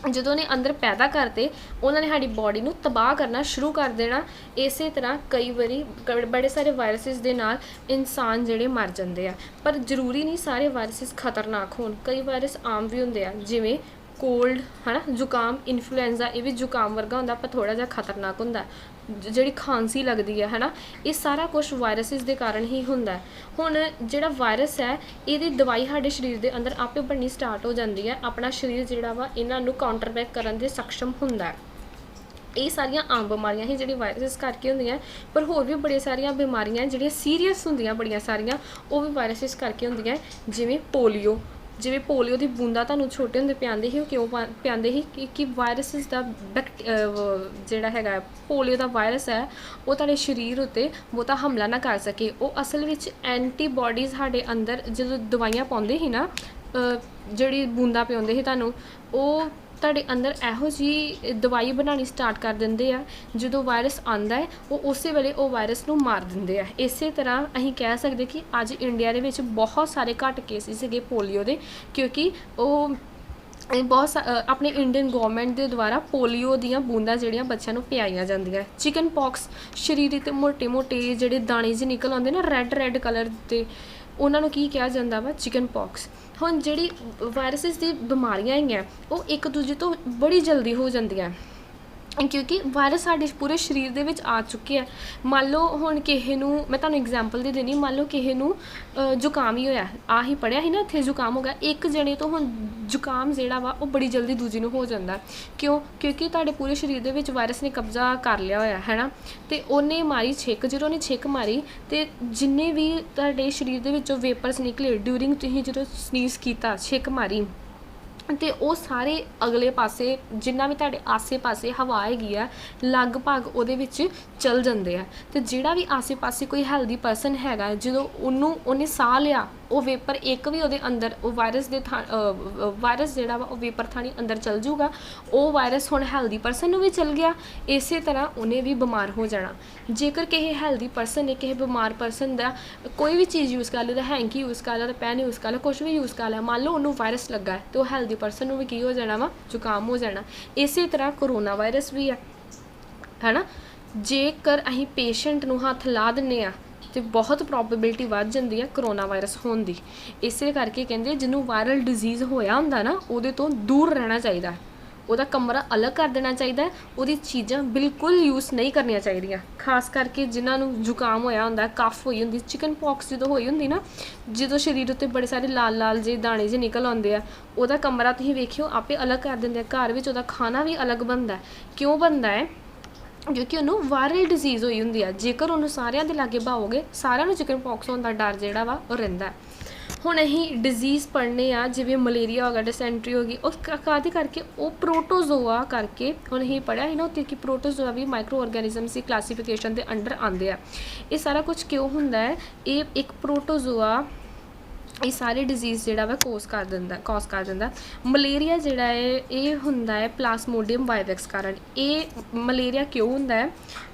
Speaker 1: ਜਦੋਂ ਨੇ ਅੰਦਰ ਪੈਦਾ ਕਰਤੇ, ਉਹਨਾਂ ਨੇ ਸਾਡੀ ਬੋਡੀ ਨੂੰ ਤਬਾਹ ਕਰਨਾ ਸ਼ੁਰੂ ਕਰ ਦੇਣਾ। ਇਸੇ ਤਰ੍ਹਾਂ ਕਈ ਵਾਰੀ ਬੜੇ ਸਾਰੇ ਵਾਇਰਸਿਸ ਦੇ ਨਾਲ ਇਨਸਾਨ ਜਿਹੜੇ ਮਰ ਜਾਂਦੇ ਆ। ਪਰ ਜ਼ਰੂਰੀ ਨਹੀਂ ਸਾਰੇ ਵਾਇਰਸਿਸ ਖਤਰਨਾਕ ਹੋਣ, ਕਈ ਵਾਇਰਸ ਆਮ ਵੀ ਹੁੰਦੇ ਆ, ਜਿਵੇਂ ਕੋਲਡ ਹੈ ਨਾ, ਜ਼ੁਕਾਮ, ਇਨਫਲੂਐਂਜ਼ਾ। ਇਹ ਵੀ ਜ਼ੁਕਾਮ ਵਰਗਾ ਹੁੰਦਾ ਪਰ ਥੋੜ੍ਹਾ ਜਿਹਾ ਖਤਰਨਾਕ ਹੁੰਦਾ। ਜਿਹੜੀ ਖਾਂਸੀ ਲੱਗਦੀ ਹੈ ਨਾ, ਇਹ ਸਾਰਾ ਕੁਛ ਵਾਇਰਸਿਸ ਦੇ ਕਾਰਨ ਹੀ ਹੁੰਦਾ। ਹੁਣ ਜਿਹੜਾ ਵਾਇਰਸ ਹੈ ਇਹਦੀ ਦਵਾਈ ਸਾਡੇ ਸਰੀਰ ਦੇ ਅੰਦਰ ਆਪੇ ਬਣਨੀ ਸਟਾਰਟ ਹੋ ਜਾਂਦੀ ਹੈ। ਆਪਣਾ ਸਰੀਰ ਜਿਹੜਾ ਵਾ ਇਹਨਾਂ ਨੂੰ ਕਾਊਂਟਰਬੈਕ ਕਰਨ ਦੇ ਸક્ષਮ ਹੁੰਦਾ ਹੈ। ਇਹ ਸਾਰੀਆਂ ਆਮ ਬਿਮਾਰੀਆਂ ਹੀ ਜਿਹੜੀ ਵਾਇਰਸਿਸ ਕਰਕੇ ਹੁੰਦੀਆਂ, ਪਰ ਹੋਰ ਵੀ ਬੜੀਆਂ ਸਾਰੀਆਂ ਬਿਮਾਰੀਆਂ ਜਿਹੜੀਆਂ ਸੀਰੀਅਸ ਹੁੰਦੀਆਂ ਬੜੀਆਂ ਸਾਰੀਆਂ, ਉਹ ਵੀ ਵਾਇਰਸਿਸ ਕਰਕੇ ਹੁੰਦੀਆਂ। ਜਿਵੇਂ ਪੋਲੀਓ, ਜਿਵੇਂ ਪੋਲੀਓ ਦੀ ਬੂੰਦਾਂ ਤੁਹਾਨੂੰ ਛੋਟੇ ਹੁੰਦੇ ਪਿਆਉਂਦੇ ਸੀ, ਉਹ ਕਿਉਂ ਪਿਆਉਂਦੇ ਸੀ ਕਿ ਵਾਇਰਸਿਸ ਦਾ ਜਿਹੜਾ ਹੈਗਾ ਪੋਲੀਓ ਦਾ ਵਾਇਰਸ ਹੈ ਉਹ ਤੁਹਾਡੇ ਸਰੀਰ ਉੱਤੇ ਬਹੁਤਾ ਹਮਲਾ ਨਾ ਕਰ ਸਕੇ। ਉਹ ਅਸਲ ਵਿੱਚ ਐਂਟੀਬਾਡੀਜ਼ ਸਾਡੇ ਅੰਦਰ ਜਦੋਂ ਦਵਾਈਆਂ ਪਾਉਂਦੇ ਸੀ ਨਾ, ਜਿਹੜੀ ਬੂੰਦਾਂ ਪਿਆਉਂਦੇ ਸੀ ਤੁਹਾਨੂੰ, ਉਹ ਤੁਹਾਡੇ ਅੰਦਰ ਇਹੋ ਜਿਹੀ ਦਵਾਈ ਬਣਾਉਣੀ ਸਟਾਰਟ ਕਰ ਦਿੰਦੇ ਆ, ਜਦੋਂ ਵਾਇਰਸ ਆਉਂਦਾ ਹੈ ਉਹ ਉਸੇ ਵੇਲੇ ਉਹ ਵਾਇਰਸ ਨੂੰ ਮਾਰ ਦਿੰਦੇ ਆ। ਇਸੇ ਤਰ੍ਹਾਂ ਅਸੀਂ ਕਹਿ ਸਕਦੇ ਕਿ ਅੱਜ ਇੰਡੀਆ ਦੇ ਵਿੱਚ ਬਹੁਤ ਸਾਰੇ ਘੱਟ ਕੇਸਿਸ ਹੈਗੇ ਪੋਲੀਓ ਦੇ, ਕਿਉਂਕਿ ਉਹ ਬਹੁਤ ਆਪਣੇ ਇੰਡੀਅਨ ਗੌਰਮੈਂਟ ਦੇ ਦੁਆਰਾ ਪੋਲੀਓ ਦੀਆਂ ਬੂੰਦਾਂ ਜਿਹੜੀਆਂ ਬੱਚਿਆਂ ਨੂੰ ਪਿਆਈਆਂ ਜਾਂਦੀਆਂ। ਚਿਕਨ ਪੌਕਸ, ਸਰੀਰ 'ਤੇ ਮੋਟੇ ਮੋਟੇ ਜਿਹੜੇ ਦਾਣੇ ਜਿਹੇ ਨਿਕਲ ਆਉਂਦੇ ਨਾ ਰੈੱਡ ਕਲਰ ਦੇ, ਉਹਨਾਂ ਨੂੰ ਕੀ ਕਿਹਾ ਜਾਂਦਾ ਵਾ? Chicken pox. ਹੁਣ ਜਿਹੜੀ ਵਾਇਰਸਿਸ ਦੀ ਬਿਮਾਰੀਆਂ ਹੈਗੀਆਂ ਉਹ ਇੱਕ ਦੂਜੇ ਤੋਂ ਬੜੀ ਜਲਦੀ ਹੋ ਜਾਂਦੀਆਂ, ਕਿਉਂਕਿ ਵਾਇਰਸ ਸਾਡੇ ਪੂਰੇ ਸਰੀਰ ਦੇ ਵਿੱਚ ਆ ਚੁੱਕੇ ਆ। ਮੰਨ ਲਓ ਹੁਣ ਕਿਸੇ ਨੂੰ, ਮੈਂ ਤੁਹਾਨੂੰ ਐਗਜ਼ਾਮਪਲ ਦੇ ਦੇਣੀ, ਮੰਨ ਲਓ ਕਿਸੇ ਨੂੰ ਜ਼ੁਕਾਮ ਹੀ ਹੋਇਆ, ਆਹੀ ਪੜ੍ਹਿਆ ਸੀ ਨਾ ਇੱਥੇ, ਜ਼ੁਕਾਮ ਹੋ ਗਿਆ ਇੱਕ ਜਣੇ ਤੋਂ। ਹੁਣ ਜ਼ੁਕਾਮ ਜਿਹੜਾ ਵਾ ਉਹ ਬੜੀ ਜਲਦੀ ਦੂਜੀ ਨੂੰ ਹੋ ਜਾਂਦਾ। ਕਿਉਂ? ਕਿਉਂਕਿ ਤੁਹਾਡੇ ਪੂਰੇ ਸਰੀਰ ਦੇ ਵਿੱਚ ਵਾਇਰਸ ਨੇ ਕਬਜ਼ਾ ਕਰ ਲਿਆ ਹੋਇਆ ਹੈ ਨਾ, ਅਤੇ ਉਹਨੇ ਮਾਰੀ ਛਿੱਕ। ਜਦੋਂ ਉਹਨੇ ਛਿੱਕ ਮਾਰੀ ਅਤੇ ਜਿੰਨੇ ਵੀ ਤੁਹਾਡੇ ਸਰੀਰ ਦੇ ਵਿੱਚੋਂ ਵੇਪਰਸ ਨਿਕਲੇ ਡਿਊਰਿੰਗ, ਤੁਸੀਂ ਜਦੋਂ ਸਨੀਜ਼ ਕੀਤਾ, ਛਿੱਕ ਮਾਰੀ, ਅਤੇ ਉਹ ਸਾਰੇ ਅਗਲੇ ਪਾਸੇ ਜਿੰਨਾ ਵੀ ਤੁਹਾਡੇ ਆਸੇ ਪਾਸੇ ਹਵਾ ਹੈਗੀ ਆ ਲਗਭਗ ਉਹਦੇ ਵਿੱਚ ਚਲ ਜਾਂਦੇ ਆ। ਅਤੇ ਜਿਹੜਾ ਵੀ ਆਸੇ ਪਾਸੇ ਕੋਈ ਹੈਲਦੀ ਪਰਸਨ ਹੈਗਾ, ਜਦੋਂ ਉਹਨੇ ਸਾਹ ਲਿਆ, ਉਹ ਵੇਪਰ ਇੱਕ ਵੀ ਉਹਦੇ ਅੰਦਰ ਉਹ ਵਾਇਰਸ ਦੇ ਵਾਇਰਸ ਜਿਹੜਾ ਵਾ ਉਹ ਵੇਪਰ ਥਾਣੀ ਅੰਦਰ ਚਲ ਜੂਗਾ। ਉਹ ਵਾਇਰਸ ਹੁਣ ਹੈਲਦੀ ਪਰਸਨ ਨੂੰ ਵੀ ਚਲ ਗਿਆ, ਇਸੇ ਤਰ੍ਹਾਂ ਉਹਨੇ ਵੀ ਬਿਮਾਰ ਹੋ ਜਾਣਾ। ਜੇਕਰ ਕਿਸੇ ਹੈਲਦੀ ਪਰਸਨ ਨੇ ਕਿਸੇ ਬਿਮਾਰ ਪਰਸਨ ਦਾ ਕੋਈ ਵੀ ਚੀਜ਼ ਯੂਜ਼ ਕਰ ਲਿਆ, ਉਹਦਾ ਹੈਂਕੀ ਯੂਜ਼ ਕਰ ਲਿਆ, ਉਹਦਾ ਪੈਨ ਯੂਜ਼ ਕਰ ਲਿਆ, ਕੁਛ ਵੀ ਯੂਜ਼ ਕਰ ਲਿਆ, ਮੰਨ ਲਓ ਉਹਨੂੰ ਵਾਇਰਸ ਲੱਗਾ ਅਤੇ ਉਹ ਹੈਲਦੀ ਪਰਸਨ ਨੂੰ ਵੀ ਕੀ ਹੋ ਜਾਣਾ ਵਾ? ਜ਼ੁਕਾਮ ਹੋ ਜਾਣਾ। ਇਸੇ ਤਰ੍ਹਾਂ ਕਰੋਨਾ ਵਾਇਰਸ ਵੀ ਹੈ ਨਾ, ਜੇਕਰ ਅਸੀਂ ਪੇਸ਼ੈਂਟ ਨੂੰ ਹੱਥ ਲਾ ਦਿੰਦੇ ਹਾਂ ਅਤੇ ਬਹੁਤ ਪ੍ਰੋਬੇਬਿਲਿਟੀ ਵੱਧ ਜਾਂਦੀ ਹੈ ਕਰੋਨਾ ਵਾਇਰਸ ਹੋਣ ਦੀ। ਇਸੇ ਕਰਕੇ ਕਹਿੰਦੇ ਜਿਹਨੂੰ ਵਾਇਰਲ ਡਿਜ਼ੀਜ਼ ਹੋਇਆ ਹੁੰਦਾ ਨਾ, ਉਹਦੇ ਤੋਂ ਦੂਰ ਰਹਿਣਾ ਚਾਹੀਦਾ, ਉਹਦਾ ਕਮਰਾ ਅਲੱਗ ਕਰ ਦੇਣਾ ਚਾਹੀਦਾ, ਉਹਦੀ ਚੀਜ਼ਾਂ ਬਿਲਕੁਲ ਯੂਜ਼ ਨਹੀਂ ਕਰਨੀਆਂ ਚਾਹੀਦੀਆਂ। ਖਾਸ ਕਰਕੇ ਜਿਨ੍ਹਾਂ ਨੂੰ ਜ਼ੁਕਾਮ ਹੋਇਆ ਹੁੰਦਾ, ਕਫ ਹੋਈ ਹੁੰਦੀ, ਚਿਕਨ ਪੌਕਸ ਜਦੋਂ ਹੋਈ ਹੁੰਦੀ ਨਾ, ਜਦੋਂ ਸਰੀਰ ਉੱਤੇ ਬੜੇ ਸਾਰੇ ਲਾਲ ਜਿਹੇ ਦਾਣੇ ਜਿਹੇ ਨਿਕਲ ਆਉਂਦੇ ਆ, ਉਹਦਾ ਕਮਰਾ ਤੁਸੀਂ ਵੇਖਿਓ ਆਪੇ ਅਲੱਗ ਕਰ ਦਿੰਦੇ ਆ। ਘਰ ਵਿੱਚ ਉਹਦਾ ਖਾਣਾ ਵੀ ਅਲੱਗ ਬਣਦਾ। ਕਿਉਂ ਬਣਦਾ ਹੈ? ਕਿਉਂਕਿ ਉਹਨੂੰ ਵਾਇਰਲ ਡਿਜ਼ੀਜ਼ ਹੋਈ ਹੁੰਦੀ ਆ। ਜੇਕਰ ਉਹਨੂੰ ਸਾਰਿਆਂ ਦੇ ਲਾਗੇ ਭਾਓਗੇ, ਸਾਰਿਆਂ ਨੂੰ ਚਿਕਨ ਪੌਕਸ ਹੋਣ ਦਾ ਡਰ ਜਿਹੜਾ ਵਾ ਉਹ ਰਹਿੰਦਾ। ਹੁਣ ਅਸੀਂ ਡਿਜ਼ੀਜ਼ ਪੜ੍ਹਨੇ ਆ, ਜਿਵੇਂ ਮਲੇਰੀਆ ਹੋ ਗਿਆ, ਡਿਸੈਂਟਰੀ ਹੋ ਗਈ, ਉਹ ਕਾਹਦੇ ਕਰਕੇ? ਉਹ ਪ੍ਰੋਟੋਜ਼ੋਆ ਕਰਕੇ। ਹੁਣ ਅਸੀਂ ਪੜ੍ਹਿਆ ਸੀ ਨਾ ਉੱਥੇ ਕਿ ਪ੍ਰੋਟੋਜ਼ੋਆ ਵੀ ਮਾਈਕਰੋ ਆਰਗੈਨਿਜ਼ਮਸ ਦੀ ਕਲਾਸੀਫਿਕੇਸ਼ਨ ਦੇ ਅੰਡਰ ਆਉਂਦੇ ਆ। ਇਹ ਸਾਰਾ ਕੁਝ ਕਿਉਂ ਹੁੰਦਾ ਹੈ? ਇਹ ਇੱਕ ਪ੍ਰੋਟੋਜ਼ੋਆ ਇਹ ਸਾਰੇ ਡਿਜ਼ੀਜ਼ ਜਿਹੜਾ ਵਾ ਕੋਜ਼ ਕਰ ਦਿੰਦਾ। ਮਲੇਰੀਆ ਜਿਹੜਾ ਹੈ ਇਹ ਹੁੰਦਾ ਹੈ ਪਲਾਸਮੋਡੀਅਮ ਵਾਇਰਸ ਕਾਰਨ। ਇਹ ਮਲੇਰੀਆ ਕਿਉਂ ਹੁੰਦਾ ਹੈ,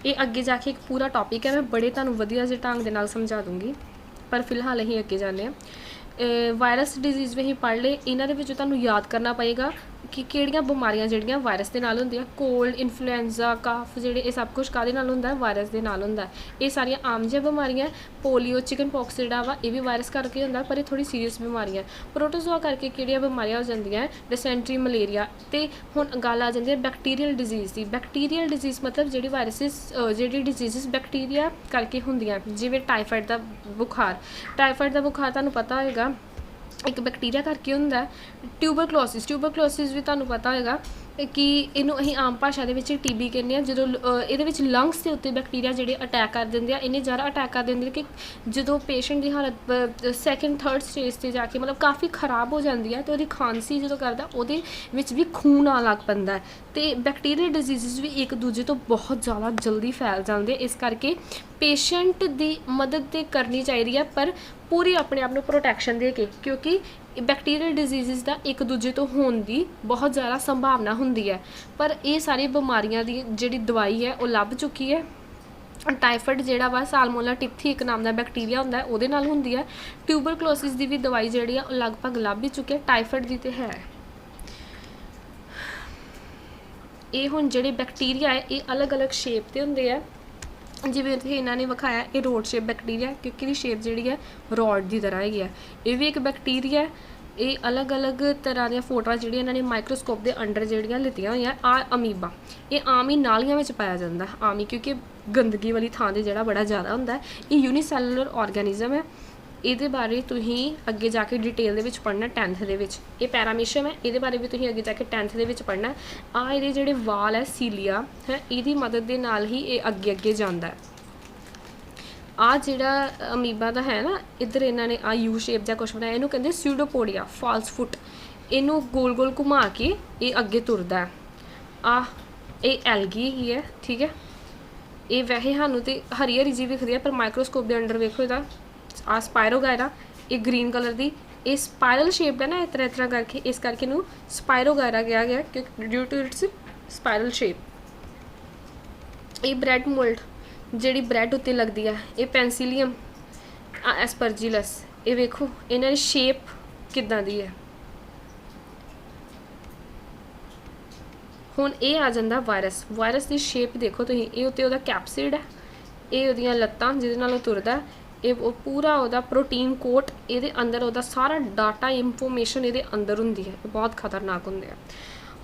Speaker 1: ਇਹ ਅੱਗੇ ਜਾ ਕੇ ਇੱਕ ਪੂਰਾ ਟੌਪਿਕ ਹੈ, ਮੈਂ ਬੜੇ ਤੁਹਾਨੂੰ ਵਧੀਆ ਜਿਹੇ ਢੰਗ ਦੇ ਨਾਲ ਸਮਝਾ ਦੂੰਗੀ, ਪਰ ਫਿਲਹਾਲ ਅਸੀਂ ਅੱਗੇ ਜਾਂਦੇ ਹਾਂ। ਵਾਇਰਸ ਡਿਜ਼ੀਜ਼ ਵੀ ਅਸੀਂ ਪੜ੍ਹ ਲਏ। ਇਹਨਾਂ ਦੇ ਵਿੱਚ ਤੁਹਾਨੂੰ ਯਾਦ ਕਰਨਾ ਪਏਗਾ ਕਿ ਕਿਹੜੀਆਂ ਬਿਮਾਰੀਆਂ ਜਿਹੜੀਆਂ ਵਾਇਰਸ ਦੇ ਨਾਲ ਹੁੰਦੀਆਂ। ਕੋਲਡ, ਇਨਫਲੂਐਂਜ਼ਾ, ਕਫ, ਜਿਹੜੇ ਇਹ ਸਭ ਕੁਛ ਕਾਹਦੇ ਨਾਲ ਹੁੰਦਾ? ਵਾਇਰਸ ਦੇ ਨਾਲ ਹੁੰਦਾ। ਇਹ ਸਾਰੀਆਂ ਆਮ ਜਿਹੀਆਂ ਬਿਮਾਰੀਆਂ। ਪੋਲੀਓ, ਚਿਕਨ ਪੌਕਸ ਜਿਹੜਾ ਵਾ ਇਹ ਵੀ ਵਾਇਰਸ ਕਰਕੇ ਹੁੰਦਾ, ਪਰ ਇਹ ਥੋੜ੍ਹੀ ਸੀਰੀਅਸ ਬਿਮਾਰੀਆਂ। ਪ੍ਰੋਟੋਜ਼ੋਆ ਕਰਕੇ ਕਿਹੜੀਆਂ ਬਿਮਾਰੀਆਂ ਹੋ ਜਾਂਦੀਆਂ? ਡਿਸੈਂਟਰੀ, ਮਲੇਰੀਆ। ਅਤੇ ਹੁਣ ਗੱਲ ਆ ਜਾਂਦੀ ਹੈ ਬੈਕਟੀਰੀਅਲ ਡਿਜ਼ੀਜ਼ ਦੀ। ਬੈਕਟੀਰੀਅਲ ਡਿਜ਼ੀਜ਼ ਮਤਲਬ ਜਿਹੜੀ ਡਿਜ਼ੀਜ਼ਸ ਬੈਕਟੀਰੀਆ ਕਰਕੇ ਹੁੰਦੀਆਂ, ਜਿਵੇਂ ਟਾਈਫਾਈਡ ਦਾ ਬੁਖਾਰ। ਟਾਈਫਾਈਡ ਦਾ ਬੁਖਾਰ ਤੁਹਾਨੂੰ ਪਤਾ ਹੋਏਗਾ ਇੱਕ ਬੈਕਟੀਰੀਆ ਕਰਕੇ ਹੁੰਦਾ। ਟਿਊਬਰਕਲੋਸਿਸ ਵੀ ਤੁਹਾਨੂੰ ਪਤਾ ਹੋਏਗਾ कि इनू असीं आम भाषा दे विच टीबी कहने आ। जो इहदे विच लंग्स के उत्ते बैक्टीरिया जिहड़े अटैक कर दिंदे आ, इन्ने ज़्यादा अटैक कर दिंदे कि जो पेशेंट की हालत सैकेंड थर्ड स्टेज से जाके मतलब काफ़ी खराब हो जाती है, तो वो खांसी जो करता उहदे विच भी खून आउण लग पैंदा है। तो बैक्टीरियल डिजीज़ भी एक दूजे तो बहुत ज़्यादा जल्दी फैल जाते, इस करके पेशेंट की मदद तो करनी चाहिए है, पर पूरी अपने आप को प्रोटैक्शन दे के, क्योंकि बैक्टीरियल डिजीज़ का एक दूजे तो होने की बहुत ज़्यादा संभावना होंदी है। पर ये सारी बीमारियां की जिहड़ी दवाई है वो लभ चुकी है। टाइफाइड जिहड़ा वा सालमोनेला टिप्थी एक नाम का बैक्टीरिया होंदा है, उहदे नाल हुंदी है। ट्यूबरकुलोसिस की भी दवाई जिहड़ी है लगभग लभ ही चुकी है। टाइफाइड की तो है। ये हुण जिहड़े बैक्टीरिया है ये अलग अलग शेप के होंदे है, जिवें इत्थे इन्हां ने विखाया ये रोड शेप बैक्टीरिया, क्योंकि इसकी शेप जिहड़ी है रॉड की तरह हैगी है। ये भी एक बैक्टीरिया है। ये अलग अलग तरह दी फोटोआं जिहड़ियां इन्हां ने माइक्रोस्कोप के अंडर जिहड़ियां लितियां होईयां। आ अमीबा ये आम ही नालियां विच पाया जांदा है, आम ही, क्योंकि गंदगी वाली थां ते जिहड़ा बड़ा ज़्यादा हुंदा है। ये यूनीसैलुलर ऑर्गेनिज्म है। ये बारे तुसीं अगे जाके डिटेल दे विच पढ़ना 10th दे विच। ये पैरामीशियम है, ये बारे भी तुसीं अगे जाके 10th दे विच पढ़ना। आ इहदे जिहड़े वाल है सीलिया है, इहदी मदद दे नाल ही ये अगे अगे जांदा है। आ जिहड़ा अमीबा दा है ना, इधर इन्हां ने आ यू शेप जा कुछ बनाया, इहनूं कहंदे स्यूडोपोडिया फॉल्स फुट। इहनूं गोल गोल घुमा के ये अगे तुरदा है। आ ये एल्गी ही है, ठीक है। ये वैसे सानूं ते हरी हरी जी दिखदी है, पर माइक्रोस्कोप के अंडर वेखो इहदा आ स्पायरोगायरा, ये ग्रीन कलर की, ये स्पायरल शेप है ना, इस तरह करके, इस करके इनू स्पायरोगायरा कहा गया, क्योंकि due to its spiral shape. ये ब्रैड मोल्ड जिहड़ी ब्रैड उत्ते लगती है, ये पेंसिलियम एस्परजिलस, ये वेखो इन्हां दी शेप किदां दी है। हुण ये आ जांदा वायरस। वायरस की शेप देखो तुसीं, ये उत्ते उहदा कैप्सिड है, ये उहदियां लत्तां जिहदे नाल ओह तुरदा है, ये पूरा उहदा प्रोटीन कोट, ये अंदर उहदा सारा डाटा इंफॉर्मेशन ये अंदर हुंदी है। बहुत खतरनाक हुंदे हैं।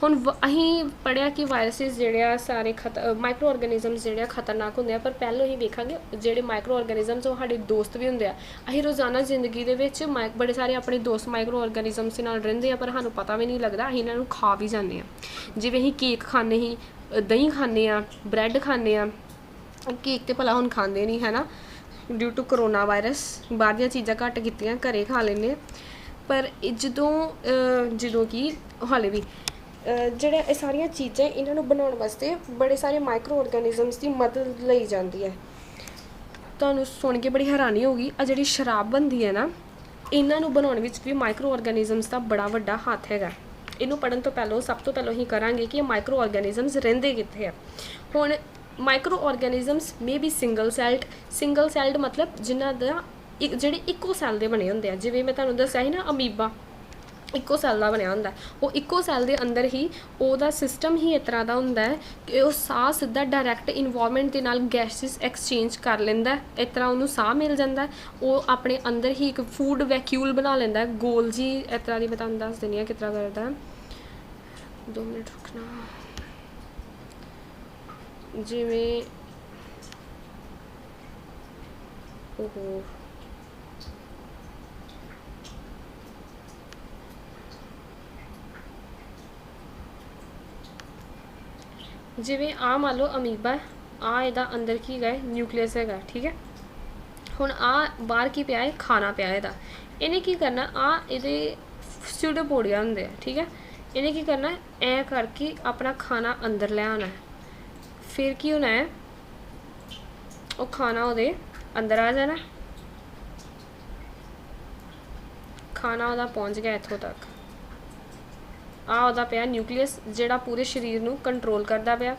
Speaker 1: हुण असीं पढ़िया कि वायरसिस जिहड़े सारे माइक्रो ऑर्गेनिजम्स जिहड़े खतरनाक हुंदे हैं, पर पहले असीं वेखांगे जिहड़े माइक्रो ऑर्गेनिजम्स वो साडे दोस्त भी हुंदे आ। असीं रोज़ाना जिंदगी दे विच बड़े सारे अपने दोस्त माइक्रो ऑर्गेनिजम्स नाल रहिंदे आ, पर सानूं पता भी नहीं लगदा, असीं इन्हां नूं खा भी जांदे आ। जिवें असीं केक खांदे ही, दही खांदे आ, ब्रैड खांदे आ, केक ते भला हुण खांदे नहीं है ना, ड्यू टू करोना वायरस। बाहर दी चीज़ां घट कीतियां, घरे खा लैंदे। पर जदों कि हाले भी जिहड़े ये सारियां चीज़ां इन्हां नूं बनाउण वास्ते बड़े सारे माइक्रो ऑर्गेनिजम्स की मदद लई जाती है। तुहानूं सुन के बड़ी हैरानी होगी, आ जिहड़ी शराब बनती है ना, इन्हां नूं बनाउण विच भी माइक्रो ऑर्गेनिजम्स का बड़ा वड्डा हत्थ हैगा। इनू पढ़न तो पहलों सब तो पहलों ही करांगे कि माइक्रो ऑर्गेनिजम्स रहिंदे कित्थे आ। हुण micro organisms may be single celled मतलब जिन्हां दा जिहड़े इक्को सैल दे बने हुंदे आ। जिवें मैं तुहानूं दस्सिया ही ना अमीबा इक्को सैल का बनया हुंदा है, वो इक्को सैल के अंदर ही उहदा सिस्टम ही इस तरह का हुंदा है कि वह साह सीधा डायरैक्ट इन्वायरमेंट के नाल गैसिस एक्सचेंज कर लैंदा है। इस तरह उन्होंने साह मिल जाता है। वो अपने अंदर ही एक फूड वैक्यूल बना लैंदा है, गोल जी इस तरह की। मैं तुहानूं दस दिंदी हां किस तरह करदा है। 2 मिनट रुकना। जिवें ओहो जिवें आ मान लो अमीबा आ इहदा अंदर की है न्यूक्लियस है, ठीक है। हुण आ बाहर की पिया है, खाना पिया इहदा। इन्हें की करना, आ इहदे स्यूडोपोडिया हुंदे आ, ठीक है। इन्हें की करना ऐ करके अपना खाना अंदर ले आना है। फिर की होना है, वो खाना उहदे अंदर आ जाना। खाना उहदा पहुँच गया इत्थों तक। आ उहदा पिया न्यूक्लियस जिहड़ा पूरे शरीर नूं कंट्रोल करदा पिया।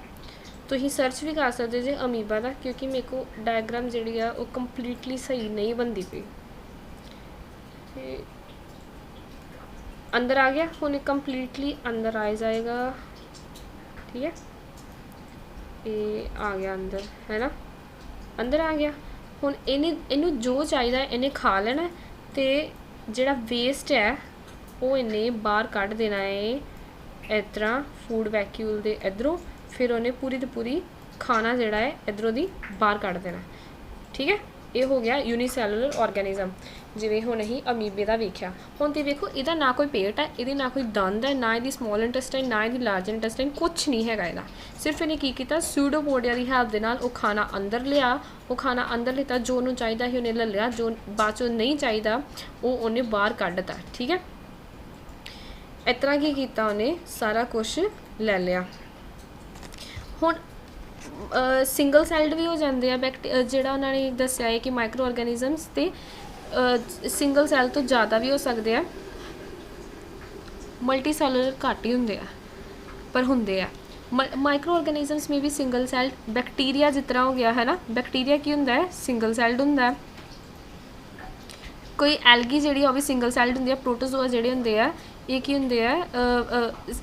Speaker 1: तुसीं सर्च भी कर सकते जे अमीबा का, क्योंकि मेरे को डायग्राम जिहड़ी आ वो कंप्लीटली सही नहीं बनती पई। अंदर आ गया, हुण कंप्लीटली अंदर आ जाएगा, ठीक है। ये आ गया अंदर, है ना, अंदर आ गया। हुण इनू जो चाहिए इन्हें खा लेना, तो जिहड़ा वेस्ट है वो इन्हें बाहर कढ़ देना है इस तरह फूड वैक्यूल दे इधरों। फिर उन्हें पूरी दी पूरी खाना जिहड़ा है इधरों दी बाहर कढ़ देना, ठीक है। ये हो गया यूनीसैलुलर ऑर्गेनिज्म, जिवें हुण असीं अमीबे दा वेख्या। हुण तुसीं वेखो इहदा ना कोई पेट है, इहदे ना कोई दंद है, ना इहदी स्मॉल इंटैस्टाइन, ना इहदी लार्ज इंटैस्टाइन, कुछ नहीं हैगा इहदा। सिर्फ इहने की कीता सूडोपोडिया दी हेल्प दे नाल ओह खाना अंदर लिया, ओह खाना अंदर लिता, जो उहनूं चाहीदा ही उहने ले लिया, जो बाद चों नहीं चाहीदा ओह उहने बाहर कड्ढता। ठीक है, इस तरह की कीता उहने सारा कुछ ले लिया। हुण सिंगल सैल्ड भी हो जाते हैं जिहड़ा उन्होंने दस्सिया है कि माइक्रो ऑर्गेनिजम्स ते सिंगल सैल तो ज़्यादा भी हो सकते हैं, मल्टी सैलुलर घट ही होंगे पर होंगे आ। माइक्रो ऑर्गेनिजम्स में भी सिंगल सैल्ड बैक्टीरिया जिस तरह हो गया है ना, बैक्टीरिया की होंदा है सिंगल सैल्ड होंदा है। कोई एलगी जिहड़ी है वो भी सिंगल सैल्ड होंदी है। प्रोटोजोआ जिहड़े होंदे आ ये की होंदे आ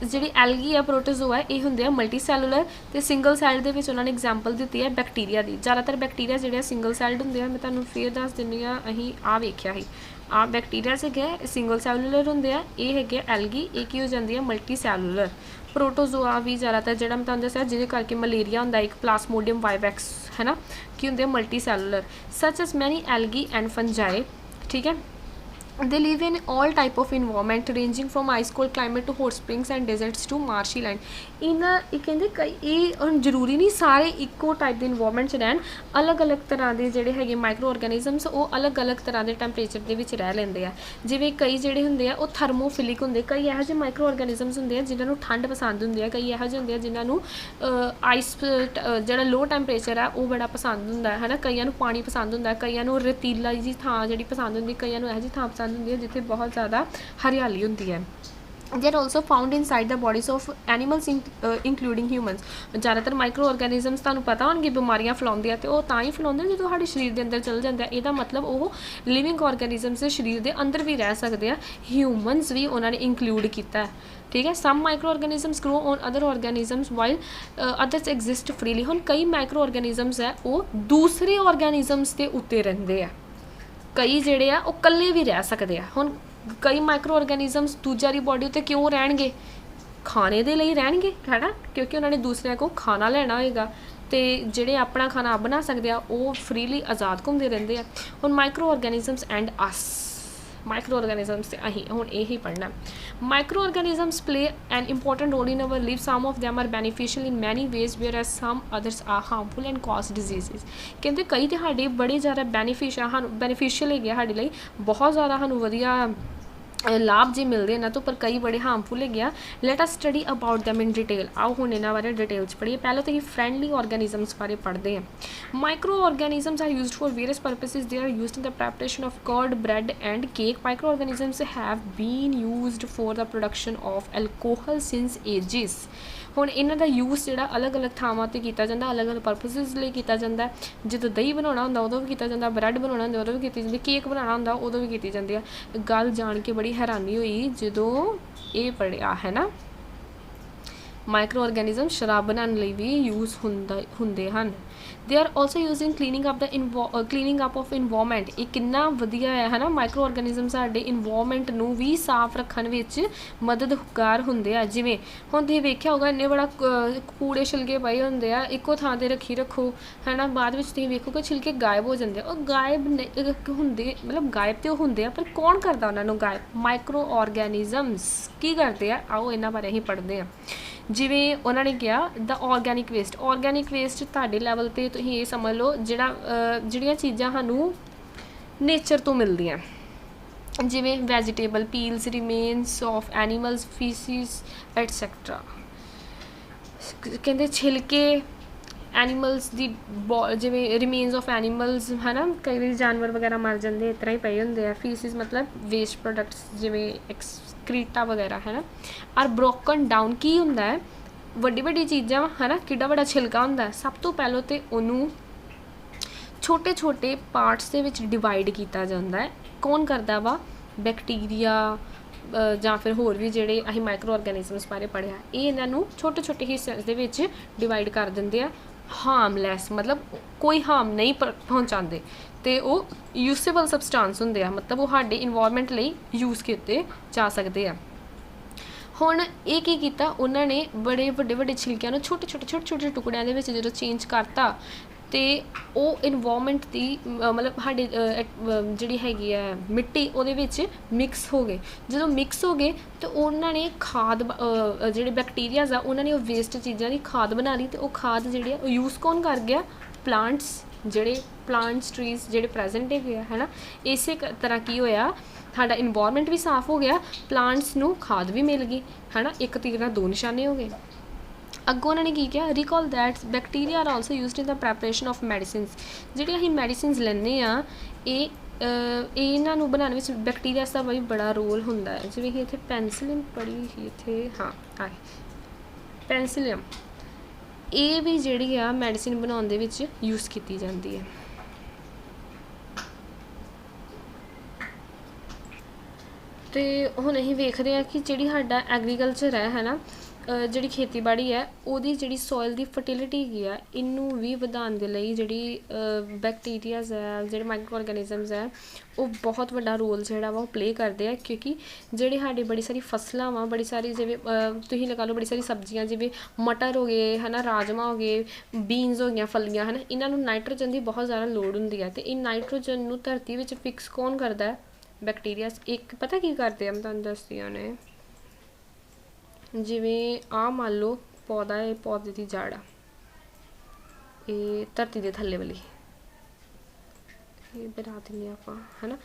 Speaker 1: जिहड़ी एलगी है प्रोटोजोआ ये होंदे आ मल्टी सैलुलर, तो सिंगल सैल्ड दे विच उन्होंने एग्जाम्पल दी है बैक्टीरिया की। ज़्यादातर बैक्टीरिया जिहड़े सिंगल सैल्ड होंदे आ, मैं तुहानूं फिर दस दिंदी आ, असीं आ वेख्या ही आ बैक्टीरिया है सिंगल सैलुलर होंदे आ, ये है एलगी, ये की हो जाती है मल्टी सैलुलर। प्रोटोजोआ भी ज़्यादातर जिहड़ा मैं तुहानूं दस्सिया जिहदे करके मलेरिया होंदा एक प्लास्मोडियम वाइवैक्स है ना, की होंदे multi cellular. Such as many algae and fungi. ठीक है, they live in all type of environment ranging from ice cold climate to hot springs and deserts to marshy land। इन्हां कहते कई ये जरूरी नहीं सारे इको टाइप के इन्वायरमेंट च रहन, अलग अलग तरह के जोड़े है माइक्रो ऑर्गेनिजम्स वो अलग अलग तरह के टैंपरेचर के रह लेंदे आ। जिवें कई जोड़े होंदे आ वो थर्मोफिलिक होंदे, कई इहो जिहे माइक्रो ऑर्गेनिजम्स होंदे आ जिन्हां नूं ठंड पसंद होंदी है, कई इहो जिहे होंदे आ जिन्हां नूं आइस जिहड़ा लो टैंपरेचर है वो बड़ा पसंद होंदा है ना, कईयां नूं पानी पसंद होंदा, कईयां नूं रेतीला जी थां जिहड़ी पसंद होंदी, कईयां नूं इहो जी थां पसंद होंदी है जिथे बहुत ज़्यादा हरियाली होंदी है। they are also found inside the bodies of animals including humans। ज़्यादातर माइक्रो ऑर्गेनिजम्स तुहानूं पता होणगे बीमारियां फैलाउंदे ते ओह तां ही फैलाउंदे जो साडे शरीर के अंदर चल जांदे, इहदा मतलब वो लिविंग ऑर्गेनिजम्स के शरीर के अंदर भी रह सकते हैं। ह्यूमनस भी उन्होंने इंक्लूड किया है। ठीक है, some micro organisms grow on other organisms while others exist freely. हुण कई माइक्रो ऑर्गेनिजम्स है वो दूसरे ऑर्गेनिजम्स के उत्ते रहंदे आ, कई जिहड़े आ वो कल्ले भी रह सकते हैं। हुण कई माइक्रो ऑर्गेनिजम्स दूजा दी बॉडी उत्ते क्यों रहणगे, खाने दे लई रहणगे है ना, क्योंकि उन्होंने दूसरिਆਂ को खाना लेना होएगा, तो जिहड़े अपना खाना बना सकते हैं वो फ्रीली आज़ाद घूमते रहंदे आ। हुण micro organisms and us, micro organisms से अहीं हुण यही पढ़ना। Micro organisms play an important role in our live, some of them are beneficial in many ways whereas some others are harmful and cause disease. कहते कई तो साढ़े बड़े ज़्यादा बेनीफिशियल है साढ़े लिए, बहुत ज़्यादा सानू वधिया लाभ जी मिलते हैं तो, पर कई बड़े हार्मफुल है। Let us study about them in detail. आओ हुण इन्हां बारे डिटेल च पढ़िए। पहले तो ही फ्रेंडली ऑर्गेनिजम्स बारे पढ़ते हैं। Micro organisms are used for various purposes, they are used in the preparation of curd, bread and cake. Micro organisms have been used for the production of alcohol since ages. हुण इन्हां दा use जिहड़ा अलग अलग थावां ते कीता जांदा, अलग अलग पर्पसेस लई कीता जांदा। जदों दही बनाउणा हुंदा उदों भी कीता जांदा, ब्रेड बनाउणा हुंदा उदों भी कीती जांदी, केक बनाउणा हुंदा उदों भी कीती जांदी है। गल जाण के बड़ी हैरानी हुई जदों ये पढ़िया है ना, माइक्रो ऑर्गेनिजम शराब बनाने लई भी यूज़ हुंदे हन। They are also use in cleaning up of environment. ये कितना वधिया है ना, माइक्रो ऑर्गेनिजम साडे इन्वायरमेंट नूं भी साफ रखण विच मददगार हुंदे आ। जिवें हुण तुसीं वेख्या होगा इन्ने बड़ा कूड़े छिलके पए हुंदे आ, इक्को थां ते रखो है ना, बाद विच तुसीं वेखोगे छिलके गायब हो जांदे। और गायब हुंदे मतलब गायब तो हुंदे आ पर कौन करदा उन्हां नूं गायब, माइक्रो ऑर्गेनिजम्स की करदे आ। आओ इन्हां बारे असीं पढ़दे आ। जिवें उन्होंने कहा the organic waste. Organic waste तुहाडे लैवल ते तुसीं ये समझ लो जिहड़ियां चीज़ां सानूं नेचर तो मिलदियां, जिवें vegetable peels, remains of animals faeces etcetera. कहते छिलके एनीमल्स दी जिवें रिमेन्स ऑफ एनीमल्स है ना, कई बार जानवर वगैरह मर जाते इस तरह ही पे होंगे आ। फीसिस मतलब वेस्ट प्रोडक्ट्स जिवें एक्सक्रीटा वगैरह है ना। आर ब्रोकन डाउन की होंदा है, वड्डी वड्डी चीज़ां है ना, किड्डा वड्डा छिलका होंदा है। सब तो पहलों तो उन्होंने छोटे छोटे पार्ट्स के विच डिवाइड किया जाता है। कौन करता वा, बैक्टीरिया ਜਾਂ फिर होर भी जिहड़े असीं माइक्रो ऑर्गेनिजम्स बारे पढ़िया, ये इन्हों छोटे छोटे हिस्सों के डिवाइड कर देंगे आ। हार्मलैस मतलब कोई हार्म नहीं पहुँचाते, तो वो यूसेबल सबसटेंस होंदे आ, मतलब वो साडे इन्वायरमेंट लई यूज़ किए जा सकते हैं। हुण ये की कीता उन्होंने बड़े वड्डे वड्डे छिलकिਆਂ ਨੂੰ छोटे छोटे टुकड़ियां दे विच जदों चेंज करता तो वो इन्वायरमेंट की मतलब साढ़े जी हैगी है मिट्टी वो मिक्स हो गए, जो मिक्स हो गए तो उन्होंने खाद जी बैक्टीरियाज आ उन्होंने वेस्ट चीज़ों की खाद बना ली, तो वो खाद जी यूज़ कौन कर गया, प्लांट्स ਜਿਹੜੇ प्लांट्स ट्रीज ਜਿਹੜੇ प्रेजेंट है ना। इस तरह की होया साडा इन्वायरमेंट भी साफ हो गया, प्लांट्स नू खाद भी मिल गई है ना, एक तीर नाल दो निशाने हो गए। अगों उन्होंने की किया, recall that bacteria are also used in the preparation of medicines, जिहड़ी असीं मैडिसिनस लैंदे आ इन्हां नूं बनाने विच बैक्टीरिया का भी बड़ा रोल हुंदा है। जिवें कि इत्थे पेंसिलिन पढ़ी ही इत्थे, हाँ आए पेंसिलियम, ये भी जिहड़ी आ मैडिसिन बनाउण दे विच यूज़ की जाती है। तो हुण असीं वेखदे आ कि जिहड़ी साडा एग्रीकल्चर है ना, जिहड़ी खेतीबाड़ी है उहदी जिहड़ी सॉइल की फर्टिलिटी हैगी आ इनू भी वधाउण दे लई जिहड़ी बैक्टीरियाज है, जिहड़े माइक्रो ऑर्गेनिजम्स है, वो बहुत वड्डा रोल जिहड़ा वा प्ले करते हैं। क्योंकि जिहड़ी साडी बड़ी सारी फसलां वा, बड़ी सारी जिवें तुसीं लगा लो बड़ी सारी सब्जियां जिवें मटर हो गए है ना, राजमा हो गए, बीन्स हो गई, फलियां है ना, इन्हां नूं नाइट्रोजन की बहुत ज़्यादा लोड़ हुंदी है। तो इन नाइट्रोजन नूं धरती विच फिक्स कौन करता है, बैक्टीरियाज। एक पता की करते हैं, मैं तुहानूं दसदी हां ने, जिवें आ मान लो पौधा है, पौधे की जड़ आ ये धरती के थल्ले वाली, ये बना देंगे आप है ना,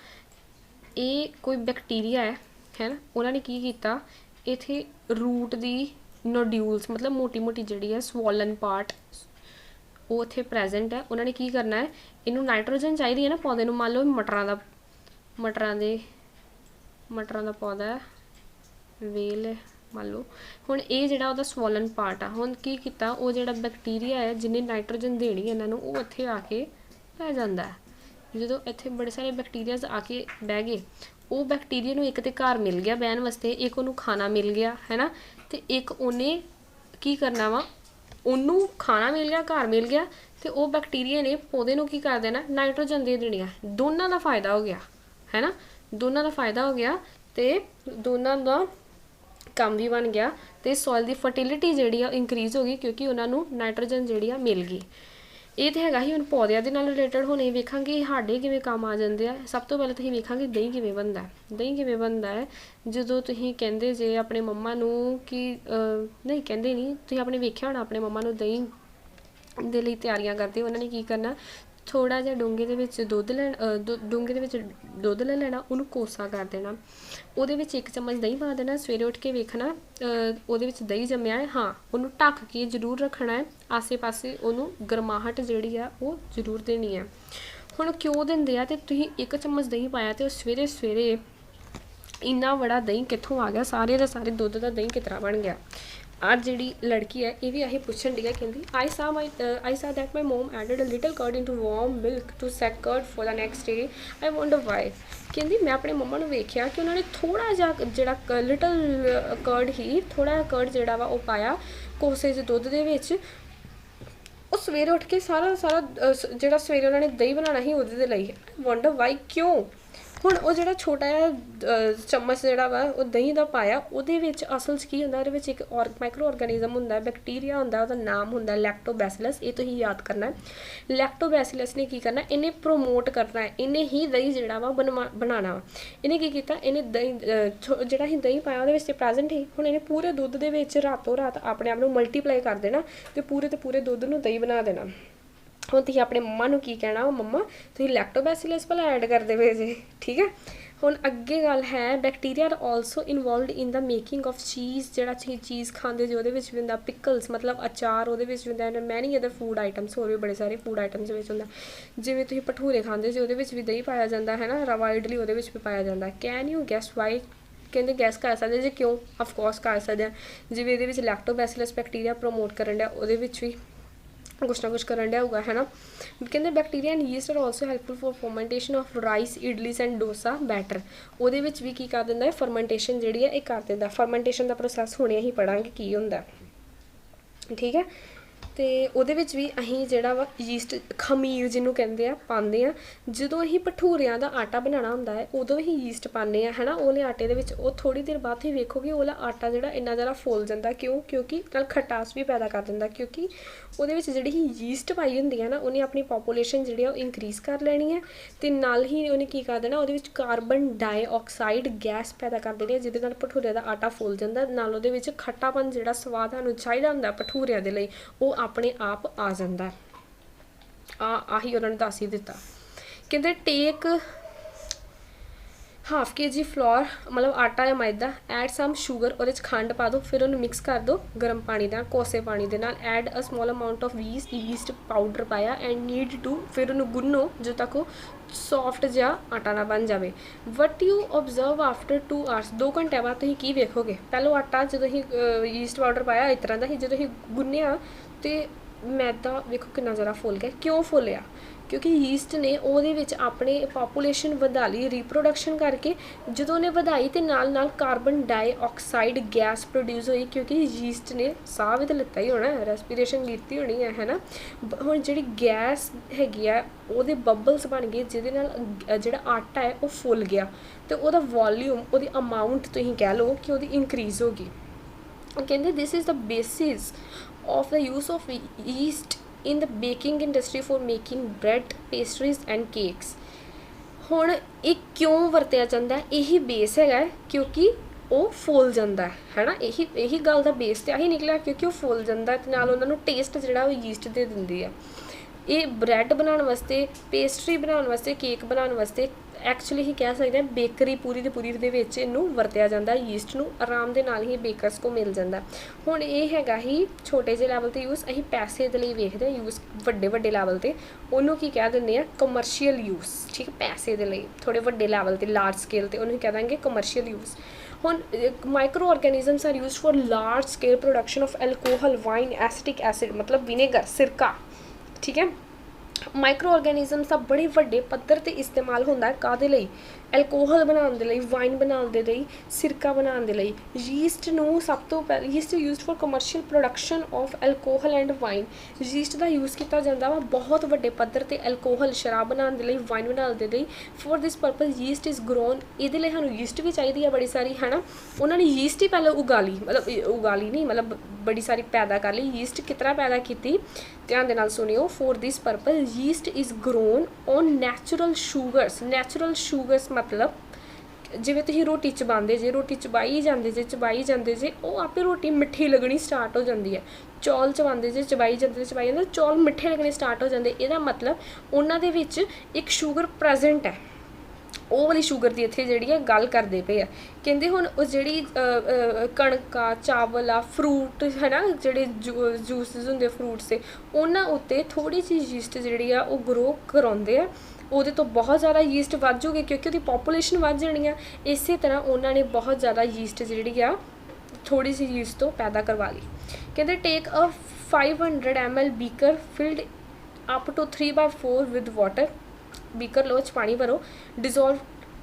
Speaker 1: ये कोई बैक्टीरिया है ना, उन्होंने की किया इत्थे रूट दी नोड्यूल्स मतलब मोटी मोटी जिहड़ी है स्वॉलन पार्ट वो इत्थे प्रेजेंट है। उन्होंने की करना है, इनू नाइट्रोजन चाहिए है ना पौधे नूं, मान लो मटरां दा पौधा है, वेल है मान लो, हुण ये जिहड़ा उहदा स्वॉलन पार्ट आ, हुण की कीता वो जिहड़ा बैक्टीरिया है जिन्हें नाइट्रोजन देनी है इन्हां नूं, वो इत्थे आके बह जांदा है। जो इत्थे बड़े सारे बैक्टीरियाज आके बह गए, वो बैक्टीरिया नूं एक तो घर मिल गया बहन वास्ते, एक उन्होंने खाना मिल गया है ना, तो एक उन्हें की करना वा, उन्होंने खाना मिल गया, घर मिल गया, तो वो बैक्टीरिया ने पौधे नूं की कर देना, नाइट्रोजन दे देनी है। दोनों का फायदा हो गया है ना, दोनों का फायदा हो गया, तो दोनों का काम भी बन गया, तो सॉइल की फर्टिलिटी जी इंक्रीज़ हो गई क्योंकि उन्होंने नाइट्रोजन जी मिल गई। ये तो हैगा ही हुण पौधों के नाल रिलेटेड। हुण ये वेखांगे साडे किवें काम आ जांदे आ। सब तो पहले तुसीं वेखांगे दही किवें बनदा है। दही किवें बनदा है, जदों तुसीं कहंदे जे अपने मम्मा नूं कि नहीं कहंदे नहीं, तुसीं अपने वेख्या होना अपने मम्मा नूं दही दे लई तैयारियां करदे, उन्होंने की करना, थोड़ा जिहा डोंगे दे विच दुध लैना, डोंगे दे विच दुध ले लेना, उन्होंने कोसा कर देना, ਉਹਦੇ ਵਿੱਚ 1 चम्मच दही पा देना, सवेरे उठ के वेखना ਉਹਦੇ ਵਿੱਚ दही जम्मिया है, हाँ ਉਹਨੂੰ ढक के जरूर रखना है, आसे पासे ਉਹਨੂੰ ਗਰਮਾਹਟ ਜਿਹੜੀ ਆ ਉਹ ਜ਼ਰੂਰ ਦੇਣੀ है। ਹੁਣ ਕਿਉਂ ਦਿੰਦੇ ਆ, ਤੇ ਤੁਸੀਂ 1 चम्मच दही पाया तो सवेरे सवेरे इन्ना बड़ा दही कित्थों आ गया, सारे दा सारे दुध का दही कितना बन गया। आज जी लड़की है ये भी अही पूछन डी है, कहती आई सा that my mom added a little curd into warm milk to set curd for the next day, I wonder why. कहती मैं अपने मम्मा नूं वेख्या कि उन्होंने थोड़ा जिहा जिहड़ा लिटल कर्ड ही, थोड़ा कर्ड जिहड़ा वा वो पाया कोसे च दुध दे विच, वो सवेरे उठ के सारा जिहड़ा सवेरे उन्होंने दही बनाना ही उहदे लई, वंडर वाई क्यों। हुण वो जिहड़ा छोटा जिहा चम्मच जिहड़ा वा वो दही दा पाया, उहदे विच असल च की हुंदा, उहदे विच एक माइक्रो ऑर्गेनिजम हुंदा, बैक्टीरिया हुंदा, उहदा नाम हुंदा लैक्टोबैसिलस। ये तुसीं याद करना है, लैक्टोबैसिलस ने की करना, इन्हें प्रोमोट करना है, इन्हें ही दही जिहड़ा वा बनाना वा। इन्हें की कीता, इन्हें दही जिहड़ा ही दही पाया उहदे विच प्रेजेंट ही, हुण इन्हें पूरे दुध दे विच रातों रात अपने आप नूं मल्टीप्लाई कर देना, ते पूरे दुध नूं दही बना देना। ਹੁਣ ਤੁਸੀਂ ਆਪਣੇ ਮੰਮਾ ਨੂੰ ਕੀ ਕਹਿਣਾ, ਉਹ ਮੰਮਾ ਤੁਸੀਂ ਲੈਕਟੋਬੈਸਿਲਸ ਭਲਾ ਐਡ ਕਰਦੇ ਪਏ ਜੇ, ਠੀਕ ਹੈ। ਹੁਣ ਅੱਗੇ ਗੱਲ ਹੈ, bacteria are also involved in the making of ਚੀਜ਼, ਜਿਹੜਾ ਚੀਜ਼ ਖਾਂਦੇ ਜੇ ਉਹਦੇ ਵਿੱਚ ਵੀ ਹੁੰਦਾ ਪਿਕਲਸ ਮਤਲਬ ਅਚਾਰ, ਉਹਦੇ ਵਿੱਚ ਵੀ ਹੁੰਦਾ ਮੈਨੀ ਅਦਰ ਫੂਡ ਆਈਟਮਸ, ਹੋਰ ਵੀ ਬੜੇ ਸਾਰੇ ਫੂਡ ਆਈਟਮਸ ਵਿੱਚ ਹੁੰਦਾ। ਜਿਵੇਂ ਤੁਸੀਂ ਭਟੂਰੇ ਖਾਂਦੇ ਜੇ ਉਹਦੇ ਵਿੱਚ ਵੀ ਦਹੀਂ ਪਾਇਆ ਜਾਂਦਾ ਹੈ ਨਾ, ਰਵਾ ਇਡਲੀ ਉਹਦੇ ਵਿੱਚ ਵੀ ਪਾਇਆ ਜਾਂਦਾ। ਕੈਨ ਯੂ ਗੈਸ ਵਾਈ, ਕਹਿੰਦੇ ਗੈਸ ਕਰ ਸਕਦੇ ਜੇ ਕਿਉਂ, ਅਫਕੋਰਸ ਕਰ ਸਕਦੇ ਆ। ਜਿਵੇਂ ਇਹਦੇ ਵਿੱਚ ਲੈਕਟੋਬੈਸਿਲਸ ਬੈਕਟੀਰੀਆ ਪ੍ਰਮੋਟ ਕਰਨ ਡਿਆ, ਉਹਦੇ ਵਿੱਚ ਵੀ कुछ ना कुछ करन दिया होगा है ना। कहते bacteria and yeast are also helpful for fermentation of rice idlis and dosa batter, ਉਹਦੇ ਵਿੱਚ ਵੀ ਕੀ ਕਰ ਦਿੰਦਾ ਹੈ, ਫਰਮੈਂਟੇਸ਼ਨ ਜਿਹੜੀ ਹੈ ਇਹ ਕਰ ਦਿੰਦਾ। ਫਰਮੈਂਟੇਸ਼ਨ ਦਾ ਪ੍ਰੋਸੈਸ ਹੁਣੇ ਹੀ ਪੜਾਂਗੇ ਕੀ ਹੁੰਦਾ, ਠੀਕ ਹੈ। ਤੇ ਉਹਦੇ ਵਿੱਚ ਵੀ ਅਸੀਂ ਜਿਹੜਾ ਵਾ ਯੀਸਟ ਖਮੀਰ ਜਿਹਨੂੰ ਕਹਿੰਦੇ ਆ ਪਾਉਂਦੇ ਆ। ਜਦੋਂ ਅਸੀਂ ਭਟੂਰਿਆਂ ਦਾ ਆਟਾ ਬਣਾਉਣਾ ਹੁੰਦਾ ਹੈ ਉਦੋਂ ਅਸੀਂ ਯੀਸਟ ਪਾਉਂਦੇ ਆ, ਹੈ ਨਾ। ਉਹਲੇ ਆਟੇ ਦੇ ਵਿੱਚ ਉਹ ਥੋੜ੍ਹੀ ਦੇਰ ਬਾਅਦ ਤੁਸੀਂ ਵੇਖੋਗੇ ਉਹਲਾ ਆਟਾ ਜਿਹੜਾ ਇੰਨਾ ਜ਼ਿਆਦਾ ਫੁੱਲ ਜਾਂਦਾ। ਕਿਉਂਕਿ ਨਾਲ ਖਟਾਸ ਵੀ ਪੈਦਾ ਕਰ ਦਿੰਦਾ, ਕਿਉਂਕਿ ਉਹਦੇ ਵਿੱਚ ਜਿਹੜੀ ਹੀ ਯੀਸਟ ਪਾਈ ਹੁੰਦੀ ਹੈ ਨਾ ਉਹਨੇ ਆਪਣੀ ਪਾਪੂਲੇਸ਼ਨ ਜਿਹੜੀ ਆ ਉਹ ਇਨਕਰੀਜ਼ ਕਰ ਲੈਣੀ ਹੈ, ਅਤੇ ਨਾਲ ਹੀ ਉਹਨੇ ਕੀ ਕਰ ਦੇਣਾ, ਉਹਦੇ ਵਿੱਚ ਕਾਰਬਨ ਡਾਈਆਕਸਾਈਡ ਗੈਸ ਪੈਦਾ ਕਰ ਦੇਣੀ ਹੈ, ਜਿਹਦੇ ਨਾਲ ਭਟੂਰੇ ਦਾ ਆਟਾ ਫੁੱਲ ਜਾਂਦਾ। ਨਾਲ ਉਹਦੇ ਵਿੱਚ ਖੱਟਾਪਨ ਜਿਹੜਾ ਸਵਾਦ ਸਾਨੂੰ ਚਾਹੀਦਾ ਹੁੰਦਾ ਭਟੂਰਿਆਂ ਦੇ ਲਈ ਉਹ ਆਪਣੇ ਆਪ ਆ ਜਾਂਦਾ। ਆਹੀ ਉਹਨਾਂ ਨੇ ਦੱਸ ਹੀ ਦਿੱਤਾ। ਕਹਿੰਦੇ ਟੇਕ हाफ kg फ्लोर मतलब आटा या मैदा, ऐड सम शुगर और खंड पा दो, फिर उन्हें मिक्स कर दो गर्म पानी दे कोसे पानी दे नाल, add a small amount of east powder पाया एंड नीड टू, फिर उन्हें गुन्नो जो तक वो सॉफ्ट जहा आटा ना बन जाए। What you observe after 2 hours, 2 घंटे बाद तुसीं की वेखोगे। पहलों आटा जो ईस्ट पाउडर पाया इस तरह का ही, जो गुन्निया तो मैदा वेखो कितना ज़्यादा फुल गया। क्यों फुलिया? क्योंकि यीस्ट ने ਉਹਦੇ ਵਿੱਚ ਆਪਣੇ ਪਾਪੂਲੇਸ਼ਨ ਵਧਾ ਲਈ ਰੀਪਰੋਡਕਸ਼ਨ ਕਰਕੇ। ਜਦੋਂ ਉਹਨੇ ਵਧਾਈ ਤੇ ਨਾਲ ਨਾਲ ਕਾਰਬਨ ਡਾਈਆਕਸਾਈਡ ਗੈਸ ਪ੍ਰੋਡਿਊਸ ਹੋਈ, ਕਿਉਂਕਿ ਯੀਸਟ ਨੇ ਸਾਹ ਵੀ ਤਾਂ ਲਿੱਤਾ ਹੀ ਹੋਣਾ, ਰੈਸਪੀਰੇਸ਼ਨ ਕੀਤੀ ਹੋਣੀ ਹੈ ਨਾ। ਹੁਣ ਜਿਹੜੀ ਗੈਸ ਹੈਗੀ ਆ ਉਹਦੇ ਬਬਲਸ ਬਣ ਗਏ, ਜਿਹਦੇ ਨਾਲ ਜਿਹੜਾ ਆਟਾ ਹੈ ਉਹ ਫੁੱਲ ਗਿਆ ਤੇ ਉਹਦਾ ਵੋਲਿਊਮ, ਉਹਦੀ ਅਮਾਊਂਟ ਤੁਸੀਂ ਕਹਿ ਲਓ ਕਿ ਉਹਦੀ ਇਨਕਰੀਜ਼ ਹੋ ਗਈ। ਕਹਿੰਦੇ ਦਿਸ is the basis of the use of yeast in the baking industry for making bread, pastries and cakes। ਹੁਣ ਇਹ ਕਿਉਂ ਵਰਤਿਆ ਜਾਂਦਾ? ਇਹੀ ਬੇਸ ਹੈਗਾ ਕਿਉਂਕਿ ਉਹ ਫੁੱਲ ਜਾਂਦਾ ਹੈ ਨਾ। ਇਹੀ ਗੱਲ ਦਾ ਬੇਸ ਤੇ ਆਹੀ ਨਿਕਲਿਆ, ਕਿਉਂਕਿ ਉਹ ਫੁੱਲ ਜਾਂਦਾ ਤੇ ਨਾਲ ਉਹਨਾਂ ਨੂੰ ਟੇਸਟ ਜਿਹੜਾ ਉਹ ਯੀਸਟ ਦੇ ਦਿੰਦੀ ਆ। ਇਹ ਬ੍ਰੈਡ ਬਣਾਉਣ ਵਾਸਤੇ, ਪੇਸਟਰੀ ਬਣਾਉਣ ਵਾਸਤੇ, ਕੇਕ ਬਣਾਉਣ ਵਾਸਤੇ ਐਕਚੁਅਲੀ ਹੀ ਕਹਿ ਸਕਦੇ ਹਾਂ ਬੇਕਰੀ ਪੂਰੀ ਦੀ ਪੂਰੀ ਦੇ ਵਿੱਚ ਇਹਨੂੰ ਵਰਤਿਆ ਜਾਂਦਾ। ਯੀਸਟ ਨੂੰ ਆਰਾਮ ਦੇ ਨਾਲ ਹੀ ਬੇਕਰਸ ਕੋ ਮਿਲ ਜਾਂਦਾ। ਹੁਣ ਇਹ ਹੈਗਾ ਹੀ ਛੋਟੇ ਜਿਹੇ ਲੈਵਲ 'ਤੇ ਯੂਜ਼, ਅਸੀਂ ਪੈਸੇ ਦੇ ਲਈ ਵੇਖਦੇ ਹਾਂ ਯੂਜ਼। ਵੱਡੇ ਲੈਵਲ 'ਤੇ ਉਹਨੂੰ ਕੀ ਕਹਿ ਦਿੰਦੇ ਆ? Commercial use. ਠੀਕ ਹੈ, ਪੈਸੇ ਦੇ ਲਈ ਥੋੜ੍ਹੇ ਵੱਡੇ ਲੈਵਲ 'ਤੇ, ਲਾਰਜ ਸਕੇਲ 'ਤੇ ਉਹਨੂੰ ਕਹਿ ਦਾਂਗੇ ਕਮਰਸ਼ੀਅਲ ਯੂਜ਼। ਹੁਣ micro organisms are use for large scale production of alcohol, wine, acetic acid ਮਤਲਬ ਵਿਨੇਗਰ, ਸਿਰਕਾ। ਠੀਕ ਹੈ, ਮਾਈਕਰੋ ਆਰਗੈਨਿਜ਼ਮਸ ਦਾ ਬੜੇ ਵੱਡੇ ਪੱਧਰ 'ਤੇ ਇਸਤੇਮਾਲ ਹੁੰਦਾ। ਕਾਹਦੇ ਲਈ? ਐਲਕੋਹਲ ਬਣਾਉਣ ਦੇ ਲਈ, ਵਾਈਨ ਬਣਾਉਣ ਦੇ ਲਈ, ਸਿਰਕਾ ਬਣਾਉਣ ਦੇ ਲਈ। ਯੀਸਟ ਨੂੰ ਸਭ ਤੋਂ ਪਹਿਲਾਂ yeast used for commercial production of alcohol and wine. Yeast the use ਕੀਤਾ ਜਾਂਦਾ ਵਾ ਬਹੁਤ ਵੱਡੇ ਪੱਧਰ 'ਤੇ ਐਲਕੋਹਲ, ਸ਼ਰਾਬ ਬਣਾਉਣ ਦੇ ਲਈ, ਵਾਈਨ ਬਣਾਉਣ ਦੇ ਲਈ। For this purpose yeast is grown. ਇਹਦੇ ਲਈ ਸਾਨੂੰ ਯੀਸਟ ਵੀ ਚਾਹੀਦੀ ਆ ਬੜੀ ਸਾਰੀ, ਹੈ ਨਾ। ਉਹਨਾਂ ਨੇ ਯੀਸਟ ਹੀ ਪਹਿਲਾਂ ਉਗਾਲੀ, ਮਤਲਬ ਉਗਾਲੀ ਨਹੀਂ, ਮਤਲਬ ਬੜੀ ਸਾਰੀ ਪੈਦਾ ਕਰ ਲਈ। ਯੀਸਟ ਕਿਸ ਤਰ੍ਹਾਂ ਪੈਦਾ ਕੀਤੀ? ਧਿਆਨ ਦੇ ਨਾਲ ਸੁਣਿਓ। For this purpose yeast is grown on natural sugars. Natural sugars ਮਤਲਬ ਜਿਵੇਂ ਤੁਸੀਂ ਰੋਟੀ ਚਬਾਉਂਦੇ ਜੇ, ਰੋਟੀ ਚਬਾਈ ਜਾਂਦੇ ਜੇ, ਉਹ ਆਪੇ ਰੋਟੀ ਮਿੱਠੀ ਲੱਗਣੀ ਸਟਾਰਟ ਹੋ ਜਾਂਦੀ ਹੈ। ਚੌਲ ਚਬਾਉਂਦੇ ਜੇ, ਚਬਾਈ ਜਾਂਦੇ, ਚੌਲ ਮਿੱਠੇ ਲੱਗਣੇ ਸਟਾਰਟ ਹੋ ਜਾਂਦੇ। ਇਹਦਾ ਮਤਲਬ ਉਹਨਾਂ ਦੇ ਵਿੱਚ ਇੱਕ ਸ਼ੂਗਰ ਪ੍ਰੈਜ਼ੈਂਟ ਹੈ। ਉਹ ਵਾਲੀ ਸ਼ੂਗਰ ਦੀ ਇੱਥੇ ਜਿਹੜੀ ਹੈ ਗੱਲ ਕਰਦੇ ਪਏ ਆ। ਕਹਿੰਦੇ ਹੁਣ ਉਹ ਜਿਹੜੀ ਕਣਕਾਂ, ਚਾਵਲ ਆ, ਫਰੂਟ ਹੈ ਨਾ, ਜਿਹੜੇ ਜੂਸਿਸ ਹੁੰਦੇ ਫਰੂਟਸ ਦੇ, ਉਹਨਾਂ ਉੱਤੇ ਥੋੜ੍ਹੀ ਜਿਹੀ ਯੀਸਟ ਜਿਹੜੀ ਆ ਉਹ ਗਰੋ ਕਰਾਉਂਦੇ ਆ। ਉਹਦੇ ਤੋਂ ਬਹੁਤ ਜ਼ਿਆਦਾ ਯੀਸਟ ਵੱਧ ਜੂਗੀ ਕਿਉਂਕਿ ਉਹਦੀ ਪਾਪੂਲੇਸ਼ਨ ਵੱਧ ਜਾਣੀ ਆ। ਇਸੇ ਤਰ੍ਹਾਂ ਉਹਨਾਂ ਨੇ ਬਹੁਤ ਜ਼ਿਆਦਾ ਯੀਸਟ ਜਿਹੜੀ ਆ ਥੋੜ੍ਹੀ ਜਿਹੀ ਯੀਸਟ ਤੋਂ ਪੈਦਾ ਕਰਵਾ ਲਈ। ਕਹਿੰਦੇ take a 500 ml beaker filled up to 3/4 with water. Beaker ਲਓ, 'ਚ ਪਾਣੀ ਭਰੋ, dissolve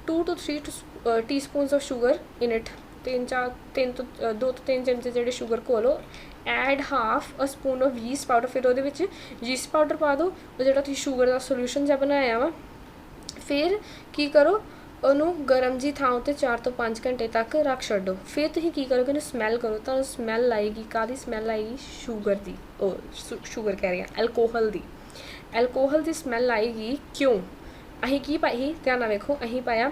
Speaker 1: 2 to 3 teaspoons of sugar in it. 2 ਤੋਂ 3 ਚਮਚੇ ਜਿਹੜੇ ਸ਼ੂਗਰ ਘੋਲੋ। Add half a spoon of yeast powder. ਫਿਰ ਉਹਦੇ ਵਿੱਚ ਯੀਸਟ ਪਾਊਡਰ ਪਾ ਦਿਓ, ਉਹ ਜਿਹੜਾ ਤੁਸੀਂ ਸ਼ੂਗਰ ਦਾ ਸੋਲਿਊਸ਼ਨ ਜਿਹਾ ਬਣਾਇਆ ਵਾ। ਫਿਰ ਕੀ ਕਰੋ, ਉਹਨੂੰ ਗਰਮ ਜੀ ਥਾਂ ਉੱਤੇ 4 ਤੋਂ 5 ਘੰਟੇ ਤੱਕ ਰੱਖ ਛੱਡੋ। ਫਿਰ ਤੁਸੀਂ ਕੀ ਕਰੋਗੇ, ਉਹਨੂੰ ਸਮੈਲ ਕਰੋ। ਤੁਹਾਨੂੰ ਸਮੈਲ ਆਏਗੀ, ਕਾਹਦੀ ਸਮੈਲ ਆਏਗੀ? ਸ਼ੂਗਰ ਦੀ, ਸ਼ੂਗਰ ਕਹਿ ਰਹੀ ਹਾਂ, ਐਲਕੋਹਲ ਦੀ। ਐਲਕੋਹਲ ਦੀ ਸਮੈਲ ਆਏਗੀ। ਕਿਉਂ? ਅਸੀਂ ਕੀ ਪਾਈ? ਧਿਆਨ ਨਾਲ ਵੇਖੋ। ਅਸੀਂ ਪਾਇਆ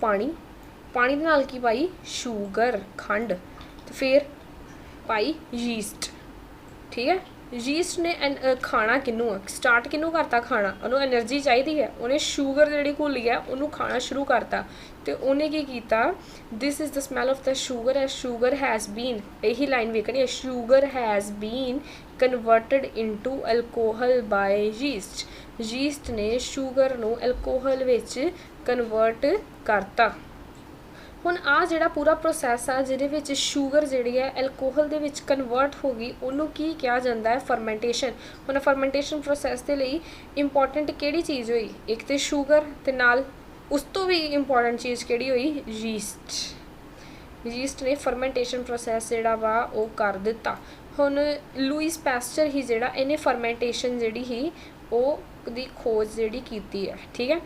Speaker 1: ਪਾਣੀ, ਪਾਣੀ ਦੇ ਨਾਲ ਕੀ ਪਾਈ? ਸ਼ੂਗਰ, ਖੰਡ, ਤੇ ਫਿਰ ਪਾਈ ਯੀਸਟ। ਠੀਕ ਹੈ, ਯੀਸਟ ਨੇ ਖਾਣਾ ਕਿਹਨੂੰ ਆ? ਸਟਾਰਟ ਕਿਹਨੂੰ ਕਰਤਾ ਖਾਣਾ? ਉਹਨੂੰ ਐਨਰਜੀ ਚਾਹੀਦੀ ਹੈ। ਉਹਨੇ ਸ਼ੂਗਰ ਜਿਹੜੀ ਘੁਲੀ ਹੈ ਉਹਨੂੰ ਖਾਣਾ ਸ਼ੁਰੂ ਕਰਤਾ ਤੇ ਉਹਨੇ ਕੀ ਕੀਤਾ? This is the smell of the sugar and sugar has been, ਇਹੀ ਲਾਈਨ ਵੇਖਣੀ ਹੈ, sugar has been converted into alcohol by yeast. Yeast ਨੇ ਸ਼ੂਗਰ ਨੂੰ ਐਲਕੋਹਲ ਵਿੱਚ ਕਨਵਰਟ ਕਰਤਾ। ਹੁਣ ਆਹ ਜਿਹੜਾ ਪੂਰਾ ਪ੍ਰੋਸੈਸ ਆ ਜਿਹਦੇ ਵਿੱਚ ਸ਼ੂਗਰ ਜਿਹੜੀ ਹੈ ਐਲਕੋਹਲ ਦੇ ਵਿੱਚ ਕਨਵਰਟ ਹੋ ਗਈ, ਉਹਨੂੰ ਕੀ ਕਿਹਾ ਜਾਂਦਾ ਹੈ? ਫਰਮੈਂਟੇਸ਼ਨ। ਹੁਣ ਫਰਮੈਂਟੇਸ਼ਨ ਪ੍ਰੋਸੈਸ ਦੇ ਲਈ ਇੰਪੋਰਟੈਂਟ ਕਿਹੜੀ ਚੀਜ਼ ਹੋਈ? ਇੱਕ ਤੇ ਸ਼ੂਗਰ ਤੇ ਨਾਲ ਉਸ ਤੋਂ ਵੀ ਇੰਪੋਰਟੈਂਟ ਚੀਜ਼ ਕਿਹੜੀ ਹੋਈ? ਯੀਸਟ। ਯੀਸਟ ਨੇ ਫਰਮੈਂਟੇਸ਼ਨ ਪ੍ਰੋਸੈਸ ਜਿਹੜਾ ਵਾ ਉਹ ਕਰ ਦਿੱਤਾ। ਹੁਣ ਲੂਇਸ ਪੈਸਚਰ ਹੀ ਜਿਹੜਾ ਇਹਨੇ ਫਰਮੈਂਟੇਸ਼ਨ ਜਿਹੜੀ ਹੀ ਉਹਦੀ ਖੋਜ ਜਿਹੜੀ ਕੀਤੀ ਹੈ। ਠੀਕ ਹੈ,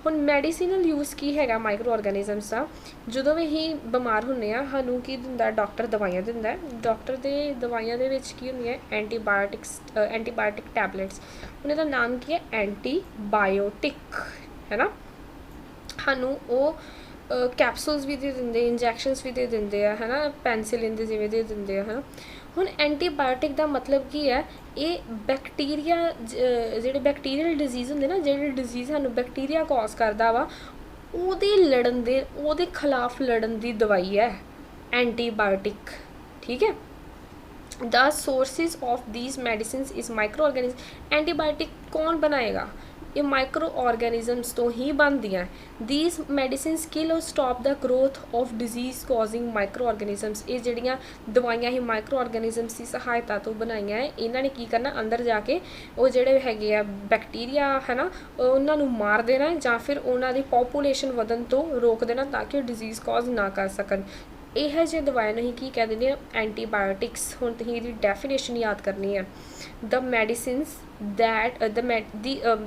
Speaker 1: ਹੁਣ ਮੈਡੀਸੀਨਲ ਯੂਜ਼ ਕੀ ਹੈਗਾ ਮਾਈਕਰੋ ਆਰਗੈਨਿਜ਼ਮਸ ਦਾ। ਜਦੋਂ ਵੀ ਅਸੀਂ ਬਿਮਾਰ ਹੁੰਦੇ ਹਾਂ ਸਾਨੂੰ ਕੀ ਦਿੰਦਾ, ਡਾਕਟਰ ਦਵਾਈਆਂ ਦਿੰਦਾ। ਡਾਕਟਰ ਦੇ ਦਵਾਈਆਂ ਦੇ ਵਿੱਚ ਕੀ ਹੁੰਦੀਆਂ, ਐਂਟੀਬਾਇਓਟਿਕ ਟੈਬਲੇਟਸ। ਹੁਣ ਇਹਦਾ ਨਾਮ ਕੀ ਹੈ, ਐਂਟੀਬਾਇਓਟਿਕ ਹੈ ਨਾ। ਸਾਨੂੰ ਉਹ ਕੈਪਸੂਲਸ ਵੀ ਦੇ ਦਿੰਦੇ, ਇੰਜੈਕਸ਼ਨਸ ਵੀ ਦੇ ਦਿੰਦੇ ਆ ਹੈ ਨਾ, ਪੈਨਸਿਲਿਨ ਦੇ ਜਿਵੇਂ ਦੇ ਦਿੰਦੇ ਆ ਹੈ ਨਾ। ਹੁਣ ਐਂਟੀਬਾਇਓਟਿਕ ਦਾ ਮਤਲਬ ਕੀ ਹੈ, ਇਹ ਬੈਕਟੀਰੀਆ ਜਿਹੜੇ ਬੈਕਟੀਰੀਅਲ ਡਿਜ਼ੀਜ਼ ਹੁੰਦੇ ਨਾ, ਜਿਹੜੇ ਡਿਜ਼ੀਜ਼ ਸਾਨੂੰ ਬੈਕਟੀਰੀਆ ਕੌਜ਼ ਕਰਦਾ ਵਾ ਉਹਦੇ ਖਿਲਾਫ ਲੜਨ ਦੀ ਦਵਾਈ ਹੈ ਐਂਟੀਬਾਇਓਟਿਕ। ਠੀਕ ਹੈ, the sources of these medicines is microorganism. Antibiotic ਕੌਣ ਬਣਾਏਗਾ, ਇਹ ਮਾਈਕਰੋ ਆਰਗੈਨਿਜ਼ਮਸ ਤੋਂ ਹੀ ਬਣਦੀਆਂ। These medicines kill or stop the growth of disease causing microorganisms. ਇਹ ਜਿਹੜੀਆਂ ਦਵਾਈਆਂ ਹੀ ਮਾਈਕਰੋ ਆਰਗੈਨਿਜ਼ਮਸ ਦੀ ਸਹਾਇਤਾ ਤੋਂ ਬਣਾਈਆਂ ਹੈ। ਇਹਨਾਂ ਨੇ ਕੀ ਕਰਨਾ, ਅੰਦਰ ਜਾ ਕੇ ਉਹ ਜਿਹੜੇ ਹੈਗੇ ਆ ਬੈਕਟੀਰੀਆ ਹੈ ਨਾ, ਉਹਨਾਂ ਨੂੰ ਮਾਰ ਦੇਣਾ ਜਾਂ ਫਿਰ ਉਹਨਾਂ ਦੀ ਪੋਪੂਲੇਸ਼ਨ ਵਧਣ ਤੋਂ ਰੋਕ ਦੇਣਾ ਤਾਂ ਕਿ ਉਹ ਡਿਜ਼ੀਜ਼ ਕੌਜ਼ ਨਾ ਕਰ ਸਕਣ। ਇਹ ਜਿਹੇ ਦਵਾਈਆਂ ਨੂੰ ਹੀ ਕੀ ਕਹਿ ਦਿੰਦੇ ਆ, ਐਂਟੀਬਾਇਓਟਿਕਸ। ਹੁਣ ਤੁਸੀਂ ਇਹਦੀ ਡੈਫੀਨੇਸ਼ਨ ਯਾਦ ਕਰਨੀ ਹੈ, the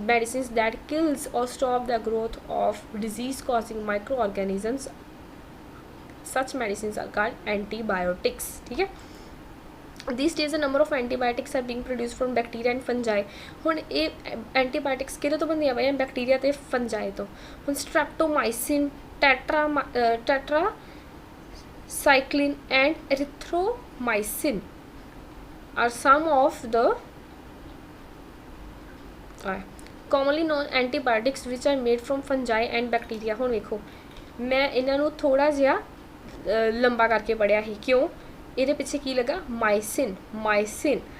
Speaker 1: medicines that kills or stop the growth of disease causing microorganisms, such medicines are called antibiotics। ठीक है, these days a number of antibiotics are being produced from bacteria and fungi। ਹੁਣ ਇਹ antibiotics ਕਿਹਦੇ ਤੋਂ ਬਣਦੀਆਂ ਪਈਆਂ, bacteria ਤੇ fungi ਤੋਂ। ਹੁਣ ਸਟ੍ਰੈਪਟੋਮਾਈਸਿਨ, tetracycline and erythromycin are some of the commonly known antibiotics which are made from fungi and bacteria। ਹੁਣ ਵੇਖੋ ਮੈਂ ਇਹਨਾਂ ਨੂੰ ਥੋੜਾ ਜਿਹਾ ਲੰਬਾ ਕਰਕੇ ਪੜਿਆ ਸੀ, ਕਿਉਂ, ਇਹਦੇ ਪਿੱਛੇ ਕੀ ਲੱਗਾ, ਮਾਈਸਿਨ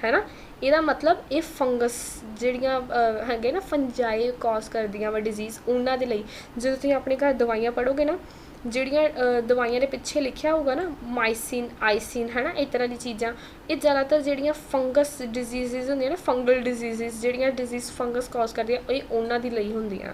Speaker 1: ਹੈ ਨਾ। ਇਹਦਾ ਮਤਲਬ ਇਹ ਫੰਗਸ ਜਿਹੜੀਆਂ ਹੈਗੇ ਨਾ, ਫੰਜਾਈ ਕੌਜ਼ ਕਰਦੀਆਂ ਵਾ ਡਿਜ਼ੀਜ਼, ਉਹਨਾਂ ਦੇ ਲਈ। ਜਦੋਂ ਤੁਸੀਂ ਆਪਣੇ ਘਰ ਦਵਾਈਆਂ ਪੜ੍ਹੋਗੇ ਨਾ, ਜਿਹੜੀਆਂ ਦਵਾਈਆਂ ਦੇ ਪਿੱਛੇ ਲਿਖਿਆ ਹੋਊਗਾ ਨਾ ਮਾਈਸਿਨ, ਆਈਸਿਨ ਹੈ ਨਾ, ਇਸ ਤਰ੍ਹਾਂ ਦੀ ਚੀਜ਼ਾਂ, ਇਹ ਜ਼ਿਆਦਾਤਰ ਜਿਹੜੀਆਂ ਫੰਗਸ ਡਿਜ਼ੀਜ਼ਿਜ਼ ਹੁੰਦੀਆਂ ਨਾ, ਫੰਗਲ ਡਿਜ਼ੀਜ਼ਿਜ਼, ਜਿਹੜੀਆਂ ਡਿਜ਼ੀਜ਼ ਫੰਗਸ ਕੌਜ਼ ਕਰਦੀਆਂ, ਇਹ ਉਹਨਾਂ ਦੀ ਲਈ ਹੁੰਦੀਆਂ।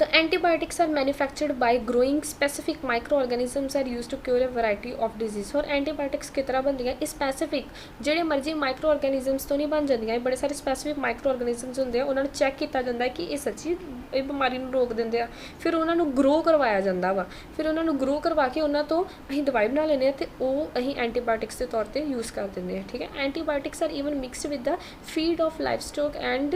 Speaker 1: The antibiotics are manufactured by growing specific microorganisms are used to cure a variety of disease। और antibiotics किस तरह बनती है, स्पैसीफिक ਜਿਹੜੇ ਮਰਜ਼ੀ ਮਾਈਕਰੋ ਆਰਗੈਨਿਜ਼ਮਸ ਤੋਂ ਨਹੀਂ ਬਣ ਜਾਂਦੀਆਂ। ਇਹ ਬੜੇ ਸਾਰੇ ਸਪੈਸੀਫਿਕ ਮਾਈਕਰੋ ਆਰਗੈਨਿਜ਼ਮਸ ਹੁੰਦੇ ਆ, ਉਹਨਾਂ ਨੂੰ ਚੈੱਕ ਕੀਤਾ ਜਾਂਦਾ ਹੈ ਕਿ ਇਹ ਸੱਚੀ ਇਹ ਬਿਮਾਰੀ ਨੂੰ ਰੋਕ ਦਿੰਦੇ ਆ। ਫਿਰ ਉਹਨਾਂ ਨੂੰ ਗਰੋ ਕਰਵਾਇਆ ਜਾਂਦਾ ਵਾ, ਫਿਰ ਉਹਨਾਂ ਨੂੰ ਗਰੋ ਕਰਵਾ ਕੇ ਉਹਨਾਂ ਤੋਂ ਅਸੀਂ ਦਵਾਈ ਬਣਾ ਲੈਂਦੇ ਹਾਂ ਅਤੇ ਉਹ ਅਸੀਂ ਐਂਟੀਬਾਇਓਟਿਕਸ ਦੇ ਤੌਰ 'ਤੇ ਯੂਜ਼ ਕਰ ਦਿੰਦੇ ਹਾਂ। ਠੀਕ ਹੈ, antibiotics are even mixed with the feed of livestock and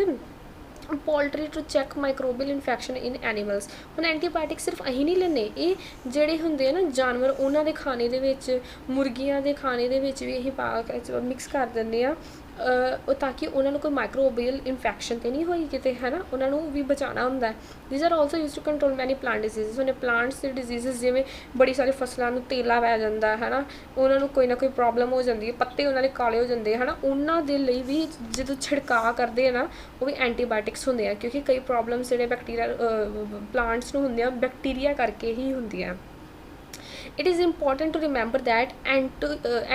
Speaker 1: poultry to check microbial infection in animals. ਹੁਣ ਐਂਟੀਬਾਇਓਟਿਕ ਸਿਰਫ ਅਸੀਂ ਨਹੀਂ ਲੈਂਦੇ, ਇਹ ਜਿਹੜੇ ਹੁੰਦੇ ਆ ਨਾ ਜਾਨਵਰ, ਉਹਨਾਂ ਦੇ ਖਾਣੇ ਦੇ ਵਿੱਚ, ਮੁਰਗੀਆਂ ਦੇ ਖਾਣੇ ਦੇ ਵਿੱਚ ਵੀ ਅਸੀਂ ਪਾ ਕੇ ਮਿਕਸ ਕਰ ਦਿੰਦੇ ਹਾਂ, ਤਾਂ ਕਿ ਉਹਨਾਂ ਨੂੰ ਕੋਈ ਮਾਈਕਰੋਬੀਅਲ ਇਨਫੈਕਸ਼ਨ ਤਾਂ ਨਹੀਂ ਹੋਈ ਕਿਤੇ ਹੈ ਨਾ, ਉਹਨਾਂ ਨੂੰ ਵੀ ਬਚਾਉਣਾ ਹੁੰਦਾ ਹੈ। These are also use to control many plant diseases. ਉਹਨੇ ਪਲਾਂਟਸ ਦੇ ਡਿਜ਼ੀਜ਼ਸ ਜਿਵੇਂ ਬੜੀ ਸਾਰੀ ਫਸਲਾਂ ਨੂੰ ਤੇਲਾ ਪੈ ਜਾਂਦਾ ਹੈ ਨਾ, ਉਹਨਾਂ ਨੂੰ ਕੋਈ ਨਾ ਕੋਈ ਪ੍ਰੋਬਲਮ ਹੋ ਜਾਂਦੀ ਹੈ, ਪੱਤੇ ਉਹਨਾਂ ਦੇ ਕਾਲੇ ਹੋ ਜਾਂਦੇ ਹੈ ਨਾ, ਉਹਨਾਂ ਦੇ ਲਈ ਵੀ ਜਦੋਂ ਛਿੜਕਾਅ ਕਰਦੇ ਆ ਨਾ, ਉਹ ਵੀ ਐਂਟੀਬਾਇਓਟਿਕਸ ਹੁੰਦੇ ਆ, ਕਿਉਂਕਿ ਕਈ ਪ੍ਰੋਬਲਮਸ ਜਿਹੜੇ ਬੈਕਟੀਰੀਆ ਪਲਾਂਟਸ ਨੂੰ ਹੁੰਦੇ ਆ ਬੈਕਟੀਰੀਆ ਕਰਕੇ ਹੀ ਹੁੰਦੀਆਂ। It is important to remember that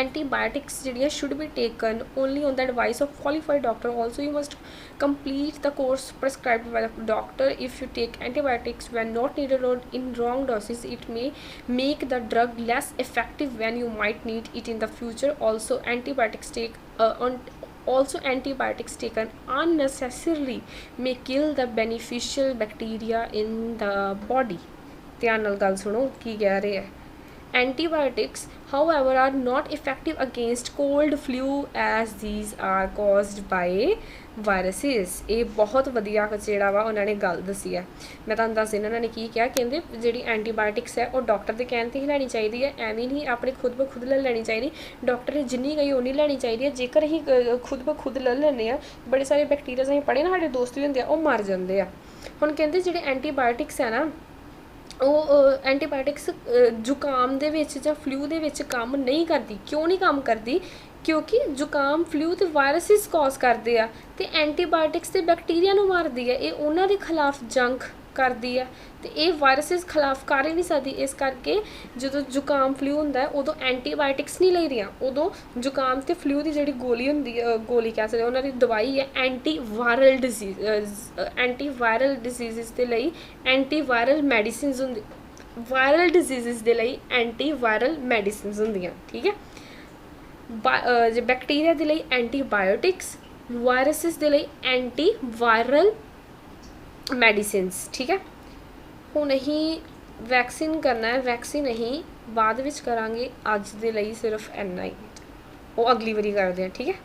Speaker 1: antibiotics should be taken only on the advice of qualified doctor. Also, you must complete the course prescribed by the doctor. If you take antibiotics when not needed or in wrong doses, it may make the drug less effective when you might need it in the future. Also, antibiotics taken unnecessarily may kill the beneficial bacteria in the body। ਧਿਆਨ ਨਾਲ ਗੱਲ ਸੁਣੋ ਕੀ ਕਹਿ ਰਹੇ ਹੈ। Antibiotics, however, are not effective against cold flu as these are caused by viruses। ਇਹ ਬਹੁਤ ਵਧੀਆ ਜਿਹੜਾ ਵਾ ਉਹਨਾਂ ਨੇ ਗੱਲ ਦੱਸੀ ਹੈ। ਮੈਂ ਤੁਹਾਨੂੰ ਦੱਸ ਦਿੰਦਾ ਉਹਨਾਂ ਨੇ ਕੀ ਕਿਹਾ, ਕਹਿੰਦੇ ਜਿਹੜੀ ਐਂਟੀਬਾਇਓਟਿਕਸ ਹੈ ਉਹ ਡਾਕਟਰ ਦੇ ਕਹਿਣ 'ਤੇ ਹੀ ਲੈਣੀ ਚਾਹੀਦੀ ਹੈ, ਐਵੇਂ ਨਹੀਂ ਆਪਣੇ ਖੁਦ ਬ ਖੁਦ ਲੈ ਲੈਣੀ ਚਾਹੀਦੀ। ਡਾਕਟਰ ਨੇ ਜਿੰਨੀ ਕਹੀ ਉਨੀ ਲੈਣੀ ਚਾਹੀਦੀ ਹੈ। ਜੇਕਰ ਅਸੀਂ ਖੁਦ ਬ ਖੁਦ ਲੈ ਲੈਂਦੇ ਹਾਂ, ਬੜੇ ਸਾਰੇ ਬੈਕਟੀਰੀਆ ਅਸੀਂ ਪੜ੍ਹੇ ਨਾ, ਸਾਡੇ ਦੋਸਤ ਵੀ ਹੁੰਦੇ ਆ, ਉਹ ਮਰ ਜਾਂਦੇ ਆ। ਹੁਣ ਕਹਿੰਦੇ ਜਿਹੜੇ ਐਂਟੀਬਾਇਓਟਿਕਸ ਹੈ ਨਾ, ਉਹ ਐਂਟੀਬਾਇਓਟਿਕਸ ਜ਼ੁਕਾਮ ਦੇ ਵਿੱਚ ਜਾਂ ਫਲੂ ਦੇ ਵਿੱਚ ਕੰਮ ਨਹੀਂ ਕਰਦੀ। ਕਿਉਂ ਨਹੀਂ ਕੰਮ ਕਰਦੀ, ਕਿਉਂਕਿ ਜ਼ੁਕਾਮ, ਫਲੂ ਤੇ ਵਾਇਰਸਿਸ ਕੌਜ਼ ਕਰਦੇ ਆ, ਅਤੇ ਐਂਟੀਬਾਇਓਟਿਕਸ ਤੇ ਬੈਕਟੀਰੀਆ ਨੂੰ ਮਾਰਦੀ ਹੈ। ਇਹ ਉਹਨਾਂ ਦੇ ਖਿਲਾਫ ਜੰਗ ਕਰਦੀ ਹੈ, ਅਤੇ ਇਹ ਵਾਇਰਸਿਸ ਖਿਲਾਫ ਕਰ ਹੀ ਨਹੀਂ ਸਕਦੀ। ਇਸ ਕਰਕੇ ਜਦੋਂ ਜ਼ੁਕਾਮ ਫਲੂ ਹੁੰਦਾ ਹੈ, ਉਦੋਂ ਐਂਟੀਬਾਇਓਟਿਕਸ ਨਹੀਂ ਲਈਦੀਆਂ, ਉਦੋਂ ਜ਼ੁਕਾਮ ਅਤੇ ਫਲੂ ਦੀ ਜਿਹੜੀ ਗੋਲੀ ਹੁੰਦੀ ਹੈ, ਗੋਲੀ ਕਹਿ ਸਕਦੇ ਉਹਨਾਂ ਦੀ ਦਵਾਈ ਹੈ ਐਂਟੀਵਾਇਰਲ ਡਿਜ਼ੀਜ਼ਿਜ਼ ਦੇ ਲਈ ਐਂਟੀਵਾਇਰਲ ਮੈਡੀਸਿਨਸ ਹੁੰਦੀ, ਵਾਇਰਲ ਡਿਜ਼ੀਜ਼ਿਜ਼ ਦੇ ਲਈ ਐਂਟੀਵਾਇਰਲ ਮੈਡੀਸਿਨਸ ਹੁੰਦੀਆਂ। ਠੀਕ ਹੈ, ਜੇ ਬੈਕਟੀਰੀਆ ਦੇ ਲਈ ਐਂਟੀਬਾਇਓਟਿਕਸ, ਵਾਇਰਸਿਸ ਦੇ ਲਈ ਐਂਟੀ ਵਾਇਰਲ ਮੈਡੀਸਿਨਸ। ਠੀਕ ਹੈ, ਹੁਣ ਅਸੀਂ ਵੈਕਸੀਨ ਕਰਨਾ ਹੈ, ਵੈਕਸੀਨ ਅਸੀਂ ਬਾਅਦ ਵਿੱਚ ਕਰਾਂਗੇ, ਅੱਜ ਦੇ ਲਈ ਸਿਰਫ ਇੰਨਾ ਹੀ, ਉਹ ਅਗਲੀ ਵਾਰੀ ਕਰਦੇ ਹਾਂ। ਠੀਕ ਹੈ।